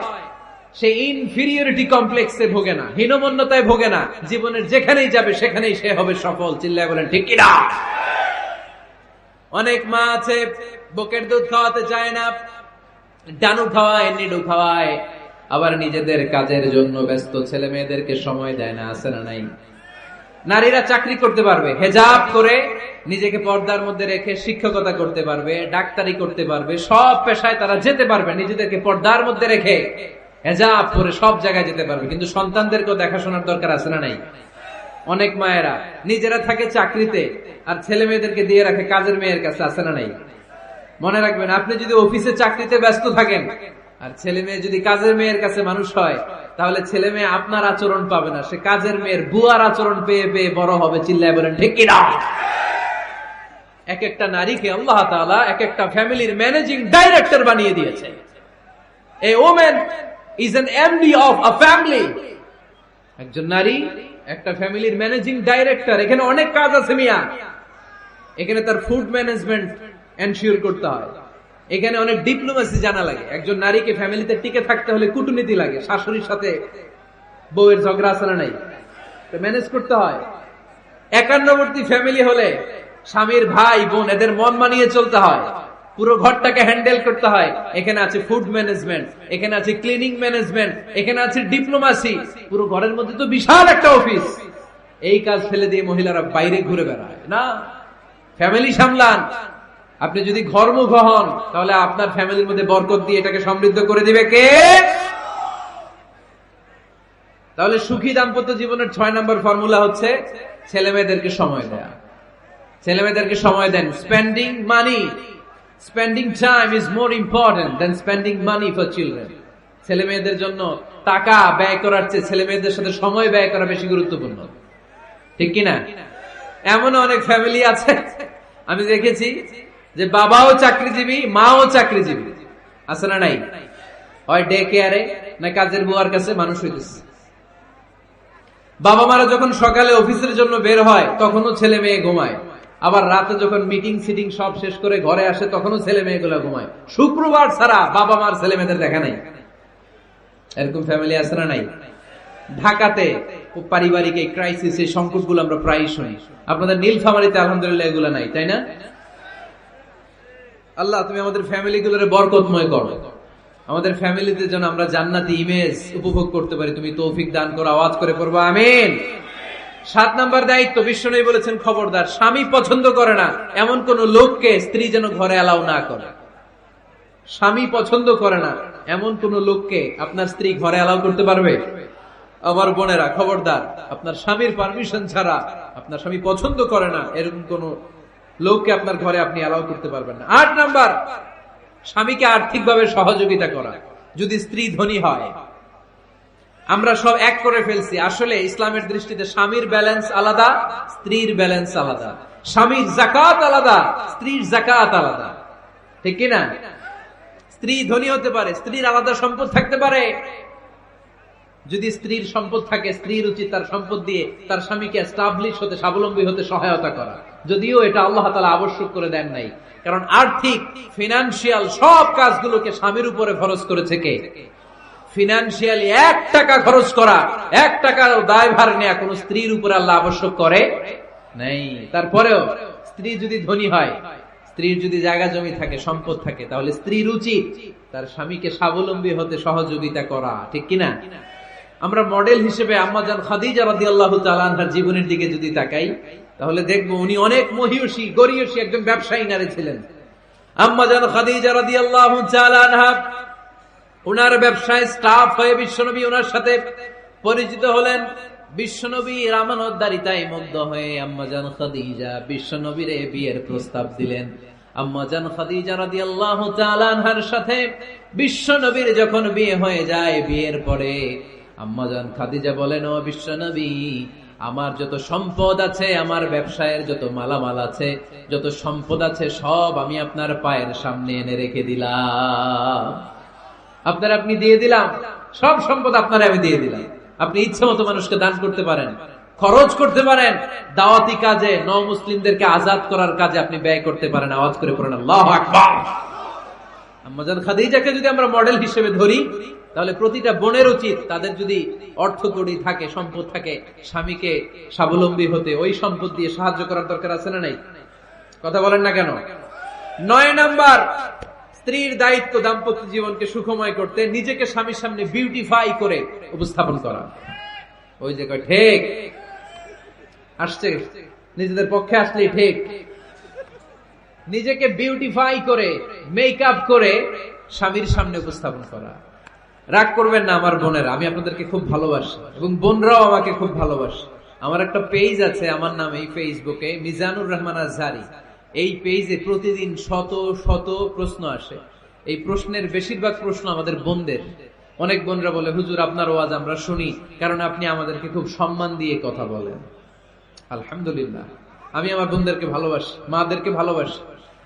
সে ইনফিরিয়রিটি কমপ্লেক্সে ভোগে না, হীনমন্যতায় ভোগে না, জীবনের যেখানেই যাবে সেখানেই সে হবে সফল। চিল্লায় বলেন ঠিক কিনা? অনেক মা আছে বুকের দুধ খাওয়াতে চায় না, ডানু খাওয়ায়, নিডু খাওয়ায়, আবার নিজেদের কাজের জন্য ব্যস্ত, ছেলে মেয়েদেরকে সময় দেয় না, আছে না নাই? নারীরা চাকরি করতে পারবে, হেজাব করে নিজেকে পর্দার মধ্যে রেখে শিক্ষকতা করতে পারবে, ডাক্তারি করতে পারবে, সব পেশায় তারা যেতে পারবে, নিজেদেরকে পর্দার মধ্যে রেখে হেজাব পরে সব জায়গায় যেতে পারবে। কিন্তু সন্তানদেরকেও দেখাশোনার দরকার আছে না নাই? অনেক মায়েরা নিজেরা থাকে চাকরিতে আর ছেলে মেয়েদেরকে দিয়ে রাখে কাজের মেয়ের কাছে, আছে না নাই? মনে রাখবেন, আপনি যদি অফিসে চাকরিতে ব্যস্ত থাকেন আর ছেলে মেয়ে যদি কাজের মেয়ের কাছে মানুষ হয়, তাহলে ছেলে মেয়ে আপনার আচরণ পাবে না, সে কাজের মেয়ের বুয়ার আচরণ পেয়ে পেয়ে বড় হবে। চিল্লায় বলেন ঠিক কিনা? এক একটা নারীকে আল্লাহ তাআলা এক একটা ফ্যামিলির ম্যানেজিং ডাইরেক্টর বানিয়ে দিয়েছে। এ women is an MD of a family. একজন নারী একটা ফ্যামিলির ম্যানেজিং ডাইরেক্টর। এখানে অনেক কাজ আছে মিয়া। এখানে তার ফুড ম্যানেজমেন্ট এনশিওর করতে হয়, এখানে অনেক ডিপ্লোমেসি জানা লাগে। একজন নারীকে ফ্যামিলিতে টিকে থাকতে হলে কূটনীতি লাগে, শাশুড়ির সাথে বউয়ের ঝগড়া আছে না নাই, ম্যানেজ করতে হয়। একান্নবর্তী ফ্যামিলি হলে স্বামীর ভাই বোন এদের মন মানিয়ে চলতে হয়, পুরো ঘরটাকে হ্যান্ডেল করতে হয়। এখানে আছে ফুড ম্যানেজমেন্ট, এখানে আছে ক্লিনিং ম্যানেজমেন্ট, এখানে আছে ডিপ্লোমাসি। পুরো ঘরের মধ্যে তো বিশাল একটা অফিস। এই কাজ ফেলে দিয়ে মহিলারা বাইরে ঘুরে বেড়ায় না। ফ্যামিলি সামলান। আপনি যদি ঘরমুখ হন তাহলে আপনার ফ্যামিলির মধ্যে বরকত দিয়ে এটাকে সমৃদ্ধ করে দিবে কে? তাহলে সুখী দাম্পত্য জীবনের 6 নম্বর ফর্মুলা হচ্ছে ছেলে মেয়েদেরকে সময় দেয়া। ছেলে মেয়েদেরকে সময় দেন। Spending money, spending time is more important than spending money for children. ছেলে মেয়েদের জন্য টাকা ব্যয় করার চেয়ে ছেলে মেয়েদের সাথে সময় ব্যয় করা বেশি গুরুত্বপূর্ণ, ঠিক কিনা? এমন অনেক ফ্যামিলি আছে আমি দেখেছি যে বাবাও চাকরিজীবী, মাও চাকরিজীবী, আছে না নাই? হয় ডে কেয়ারে না কাজের বুয়ার কাছে মানুষ হইতেছে। বাবা মারা যখন সকালে অফিসের জন্য বের হয় তখনও ছেলে মেয়ে ঘুমায়, আবার রাতে যখন মিটিং সিটিং সব শেষ করে ঘরে আসে তখনও ছেলে মেয়েগুলো ঘুমায়। শুক্রবার ছাড়া বাবা মার ছেলে মেয়েদের দেখা নাই। এরকম ফ্যামিলি আছে না নাই? ঢাকাতে পারিবারিক এই ক্রাইসিস, এই সংকটগুলো আমরা প্রায় শুনি। আপনাদের নীলফামারীতে আলহামদুলিল্লাহ এগুলো নাই, তাই না? আল্লাহ তুমি আমাদের ফ্যামিলিগুলোরে বরকতময় করো, আমাদের ফ্যামিলিতে যেন আমরা জান্নাতি ইমেজ উপভোগ করতে পারি, তুমি তৌফিক দান করো। আওয়াজ করে পড়বো আমিন। 7 নম্বর দায়িত্ব, বিশ্বনবী বলেছেন খবরদার, স্বামী পছন্দ করে না এমন কোন লোককে স্ত্রী যেন ঘরে অ্যালাউ না করে। স্বামী পছন্দ করে না এমন কোন লোককে আপনার স্ত্রী ঘরে অ্যালাউ করতে পারবে? আমার বোনেরা খবরদার, আপনার স্বামীর পারমিশন ছাড়া, আপনার স্বামী পছন্দ করে না এরকম কোন লোককে আপনার ঘরে আপনি অ্যালাউ করতে পারবেন না। 8 নাম্বার, স্বামীকে আর্থিকভাবে সহযোগিতা করা। যদি স্ত্রী ধনী হয়, আমরা সব এক করে ফেলছি। আসলে ইসলামের দৃষ্টিতে স্বামীর ব্যালেন্স আলাদা, স্ত্রীর ব্যালেন্স আলাদা। স্বামীর যাকাত আলাদা, স্ত্রীর যাকাত আলাদা, ঠিক কিনা? স্ত্রী ধনী হতে পারে, স্ত্রীর আলাদা সম্পদ থাকতে পারে। যদি স্ত্রীর সম্পদ থাকে, স্ত্রীর উচিত তার সম্পদ দিয়ে তার স্বামীকে এস্টাবলিশ হতে, স্বাবলম্বী হতে সহায়তা করা। যদিও এটা আল্লাহ তাআলা আবশ্যক করে দেন নাই, কারণ আর্থিক ফিনান্সিয়াল সব কাজগুলোকে স্বামীর উপরে খরচ করেছে কে? ফিনান্সিয়ালি 1 টাকা খরচ করা, 1 টাকার দায়ভার নেয়া কোন স্ত্রীর উপরে আল্লাহ আবশ্যক করে নাই। তারপরেও স্ত্রী যদি ধনী হয়, স্ত্রীর যদি জায়গা জমি থাকে, সম্পদ থাকে, তাহলে স্ত্রীর উচিত তার স্বামীকে স্বাবলম্বী হতে সহযোগিতা করা, ঠিক কিনা? আমরা মডেল হিসেবে আম্মা জান খাদিজা রাদিয়াল্লাহু তাআলা আনহার জীবনের দিকে যদি তাকাই তাহলে দেখবো উনি অনেক মহিয়সী গরিয়সী একজন ব্যবসায়ী নারী ছিলেন। আম্মা জান খাদিজা রাদিয়াল্লাহু তাআলা আনহা ওনার ব্যবসায় স্টাফ হয়ে বিশ্বনবী ওনার সাথে পরিচিত হলেন। বিশ্বনবী আমানতদারিতায় মুগ্ধ হয়ে আম্মা জান খাদিজা বিশ্বনবীর বিয়ের প্রস্তাব দিলেন। আম্মা জান খাদিজা রাদিয়াল্লাহু তাআলা আনহার সাথে বিশ্বনবীর যখন বিয়ে হয়ে যায়, বিয়ের পরে আম্মা জান খাদিজা বলেন, ও বিশ্বনবী, আমার যত সম্পদ আছে, আমার ব্যবসায়ের যত মালামাল আছে, যত সম্পদ আছে, সব আমি আপনার পায়ের সামনে এনে রেখে দিলাম। আপনি দিয়ে দিলাম, সব সম্পদ আপনার আমি দিয়ে দিলাম। আপনি ইচ্ছে মতো মানুষকে দান করতে পারেন, খরচ করতে পারেন, দাওয়াতি কাজে, মুসলিমদেরকে আজাদ করার কাজে আপনি ব্যয় করতে পারেন। আওয়াজ করে পড়েন আল্লাহু আকবার। আম্মা জান খাদিজাকে যদি আমরা মডেল হিসেবে ধরি তাহলে প্রতিটা বোনের উচিত তাদের যদি অর্থকড়ি থাকে, সম্পদ থাকে, স্বামীকে স্বাবলম্বী হতে ওই সম্পদ দিয়ে সাহায্য করার দরকার আছে না নাই? কথা বলেন না কেন? 9 নাম্বার, স্ত্রীর দায়িত্ব দাম্পত্য জীবনকে সুখময় করতে নিজেকে স্বামীর সামনে বিউটিফাই করে উপস্থাপন করা। ওই যে কয় ঠিক আসছে, নিজেদের পক্ষে আসলে ঠিক। নিজেকে বিউটিফাই করে, মেকআপ করে স্বামীর সামনে উপস্থাপন করা। রাগ করবেন না আমার বোনেরা, আমি আপনাদেরকে খুব ভালোবাসি এবং বোনরাও আমাকে খুব ভালোবাসে। আমার একটা পেজ আছে আমার নামে, এই ফেসবুকে মিজানুর রহমান আজহারি। এই পেজে প্রতিদিন শত শত প্রশ্ন আসে। এই প্রশ্নের বেশিরভাগ প্রশ্ন আমাদের বোনদের। অনেক বোনরা বলে, হুজুর আপনার ওয়াজ আমরা শুনি কারণ আপনি আমাদেরকে খুব সম্মান দিয়ে কথা বলেন। আলহামদুলিল্লাহ, আমি আমার বোনদেরকে ভালোবাসি, মাদেরকে ভালোবাসি।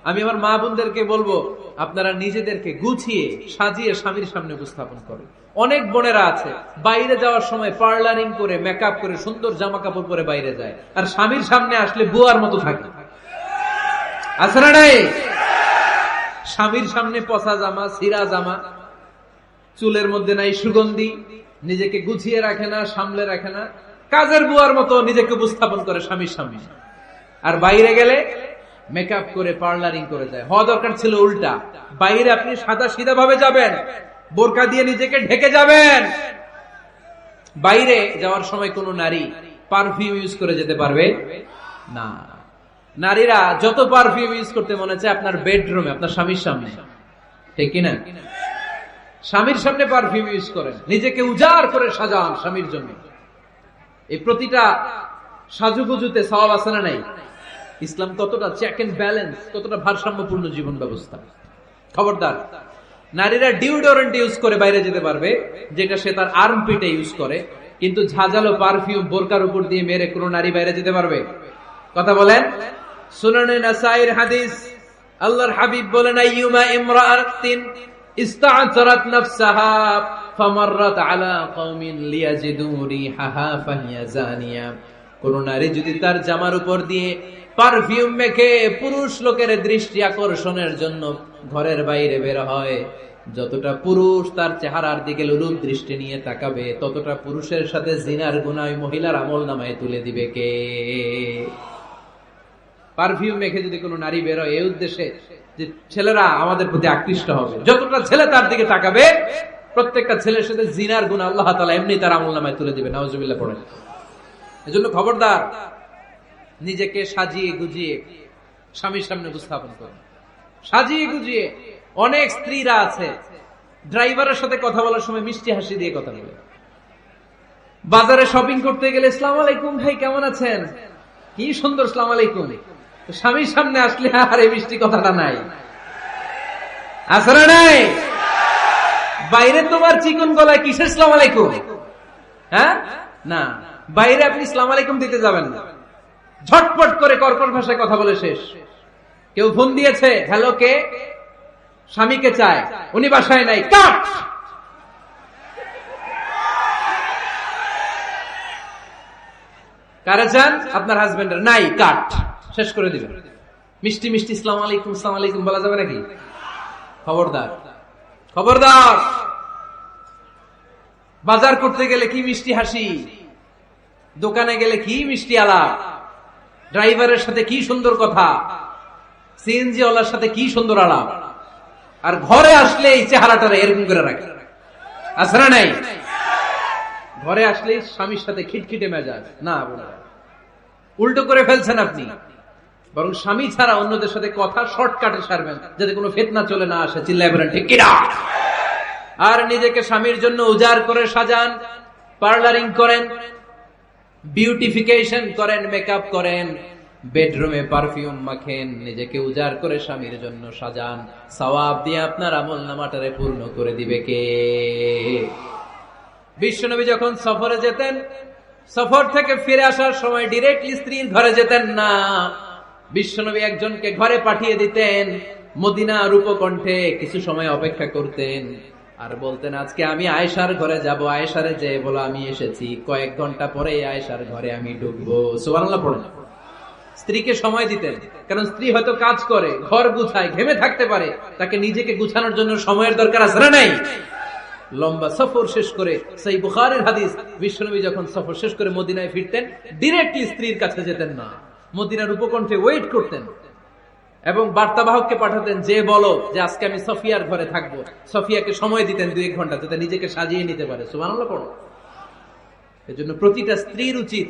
আমি আমার মা বোনদেরকে বলবো, আপনারা নিজেদেরকে গুছিয়ে সাজিয়ে স্বামীর সামনে উপস্থাপন করেন। অনেক বোনেরা আছে বাইরে যাওয়ার সময় পার্লারিং করে মেকআপ করে সুন্দর জামা কাপড় পরে বাইরে যায়, আর স্বামীর সামনে আসলে বুয়ার মতো থাকে। আছে না নাই? স্বামীর সামনে পচা জামা, ছিঁড়া জামা, চুলের মধ্যে নাই সুগন্ধি, নিজেকে গুছিয়ে রাখে না, সামলে রাখে না, কাজের বুয়ার মতো নিজেকে উপস্থাপন করে স্বামীর সামনে। আর বাইরে গেলে মেকআপ করে পার্লারিং করে যায়। হওয়া দরকার ছিল উল্টা, বাইরে আপনি সাদা সিধা ভাবে যাবেন, বোরকা দিয়ে নিজেকে ঢেকে যাবেন। বাইরে যাওয়ার সময় কোন নারী পারফিউম ইউজ করে যেতে পারবে না। নারীরা যত পারফিউম ইউজ করতে মনে চায় আপনার বেডরুমে, আপনার স্বামীর সামনে, ঠিক কিনা? স্বামীর সামনে পারফিউম ইউজ করেন, নিজেকে উজাড় করে সাজান স্বামীর জন্য। এই প্রতিটা সাজুগুজুতে সওয়াব আছে না নাই? ইসলাম কতটা চেক এন্ড ব্যালেন্স, কতটা ভারসাম্যপূর্ণ জীবন ব্যবস্থা। খবরদার, নারীরা ডিওডোরেন্ট ইউজ করে বাইরে যেতে পারবে, যেটা সে তার আর্মপিটে ইউজ করে, কিন্তু ঝাঁঝালো পারফিউম বোরকার উপর দিয়ে মেরে কোন নারী বাইরে যেতে পারবে? কথা বলেন। সুনানে নাসাইর হাদিস, আল্লাহর হাবিব বলেন, আইয়ুমা ইমরাআতিন ইস্তা'তারাত নাফসাহা ফামাররাত আলা কওমিন লিয়াজিদু রিহাহা ফাহিয়া জানিয়া। কোন নারী যদি তার জামার উপর দিয়ে পারফিউম মেখে পুরুষ লোকের দৃষ্টি আকর্ষণের জন্য ঘরের বাইরে বের হয়, যতটা পুরুষ তার চেহারার দিকে লোলুপ দৃষ্টি নিয়ে তাকাবে, ততটা পুরুষের সাথে জিনার গুনাহ মহিলার আমলনামায় তুলে দিবে কে? পারফিউম মেখে যদি কোনো নারী বের হয় এই উদ্দেশ্যে যে ছেলেরা আমাদের প্রতি আকৃষ্ট হবে, যতটা ছেলে তার দিকে তাকাবে, প্রত্যেকটা ছেলের সাথে জিনার গুনাহ আল্লাহ তাআলা এমনি তার আমলনামায় তুলে দিবে। নাউজুবিল্লাহ পড়েন। এজন্য খবরদার, নিজেকে সাজিয়ে গুজিয়ে স্বামীর সামনে উপস্থাপন করুন, সাজিয়ে গুজিয়ে। অনেক স্ত্রীরা আছে ড্রাইভারের সাথে কথা বলার সময় মিষ্টি হাসি দিয়ে কথা বলে। বাজারে শপিং করতে গেলে আসসালামু আলাইকুম ভাই, কেমন আছেন? কি সুন্দর আসসালামু আলাইকুম। স্বামীর সামনে আসলে আর এই মিষ্টি কথাটা নাই, আছে না নাই? বাইরে তোমার চিকন গলায় কিসের আসসালামু আলাইকুম? হ্যাঁ না, বাইরে আপনি আসসালামু আলাইকুম দিতে যাবেন না, ঝটপট করে কর্কশ ভাষায় কথা বলে শেষ। কেউ ফোন দিয়েছে, হ্যালো কে? স্বামীকে চায়, উনি বাসায় নাই, কাট। কারে চান? আপনার হাজবেন্ডের, নাই, কাট, শেষ করে দিবেন। মিষ্টি মিষ্টি আসসালামু আলাইকুম আসসালামু আলাইকুম বলা যাবে নাকি? খবরদার, খবরদার। বাজার করতে গেলে কি মিষ্টি হাসি, দোকানে গেলে কি মিষ্টি আলাপ, ড্রাইভারের সাথে কি সুন্দর কথা, সিএনজি ওয়ালার সাথে কি সুন্দর আলাপ, আর ঘরে আসলে এই চেহারাটারে এরকম করে রাখে। আছে না নাই? ঘরে আসলে স্বামীর সাথে খিটখিটে মেজাজ। না, উল্টো করে ফেলছেন আপনি। বরং স্বামী ছাড়া অন্যদের সাথে কথা শর্টকাটে সারবেন, যাতে কোনো ফিতনা চলে না আসে। চিল্লায় বলেন ঠিক কিনা? আর নিজেকে স্বামীর জন্য উজাড় করে সাজান, পার্লারিং করেন, বিউটিফিকেশন করেন, মেকআপ করেন, বেডরুমে পারফিউম মাখেন, নিজেকে উজাড় করে স্বামীর জন্য সাজান। সওয়াব দিয়ে আপনার আমলনামাটারে পূর্ণ করে দিবে কে? বিশ্বনবী যখন সফরে যেতেন, সফর থেকে ফিরে আসার সময় ডিরেক্টলি স্ত্রীর ঘরে যেতেন না। বিশ্বনবী একজনকে ঘরে পাঠিয়ে দিতেন, মদিনা রূপকণ্ঠে কিছু সময় অপেক্ষা করতেন, আর বলতেন আজকে আমি আয়েশার ঘরে যাব। আয়েশারে যে বলো আমি এসেছি, কয়েক ঘন্টা পরে আয়েশার ঘরে আমি ঢুকবো। সুবহানাল্লাহ পড়েন। স্ত্রীকে সময় দিতেন, কারণ স্ত্রী হয়তো কাজ করে, ঘর গুছায়, ঘেমে থাকতে পারে, তাকে নিজেকে গুছানোর জন্য সময়ের দরকার আছে না নাই? লম্বা সফর শেষ করে, সেই বুখারীর হাদিস, বিশ্বনবী যখন সফর শেষ করে মদিনায় ফিরতেন, ডিরেক্টলি স্ত্রীর কাছে যেতেন না, মদিনার উপকণ্ঠে ওয়েট করতেন এবং বার্তাবাহককে পাঠাতেন, যে বলো যে আজকে আমি সফিয়ার ঘরে থাকবো। সফিয়াকে সময় দিতেন 2-1 ঘন্টা, যাতে নিজেকে সাজিয়ে নিতে পারে। সুবহানাল্লাহ পড়ো। এজন্য প্রতিটা স্ত্রীর উচিত,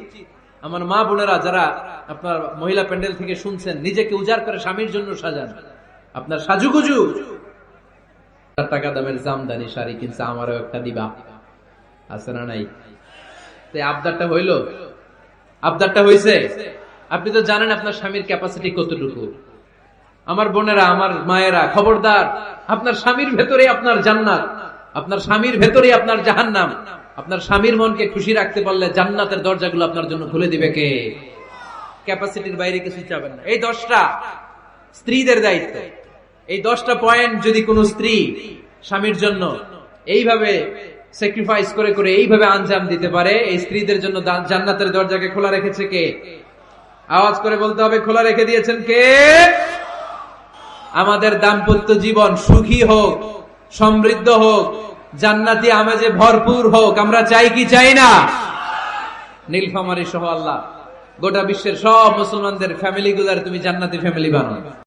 আমার মা বোনেরা যারা আপনার মহিলা প্যান্ডেল থেকে শুনছেন, নিজেকে উজাড় করে স্বামীর জন্য সাজান। আপনার সাজুগুজু, টাকা দামের জামদানি শাড়ি কিনছে, আমারও একটা দিবা, আছে না নাই? আবদারটা হইল, আবদারটা হইছে। আপনি তো জানেন আপনার স্বামীর ক্যাপাসিটি কতটুকু। আমার বোনেরা, আমার মায়েরা, খবরদার, আপনার স্বামীর ভেতরে আপনার জান্নাত, আপনার স্বামীর ভেতরে আপনার জাহান্নাম। আপনার স্বামীর মনকে খুশি রাখতে পারলে জান্নাতের দরজাগুলো আপনার জন্য খুলে দিবে কে? ক্যাপাসিটির বাইরে কিছু চাবেন না। এই 10টা স্ত্রীদের দায়িত্ব। এই 10টা পয়েন্ট যদি কোন স্ত্রী স্বামীর জন্য এইভাবে স্যাক্রিফাইস করে করে এইভাবে আঞ্জাম দিতে পারে, এই স্ত্রীদের জন্য জান্নাতের দরজাকে খোলা রেখেছে কে? আওয়াজ করে বলতে হবে, খোলা রেখে দিয়েছেন কে? আমাদের দাম্পত্য জীবন সুখী হোক, সমৃদ্ধ হোক, জান্নাতি আমেজে ভরপুর হোক, আমরা চাই কি চাই না? নীলফামারী সহ আল্লাহ গোটা বিশ্বের সব মুসলমানদের ফ্যামিলি গুলার তুমি জান্নাতি ফ্যামিলি বানাও।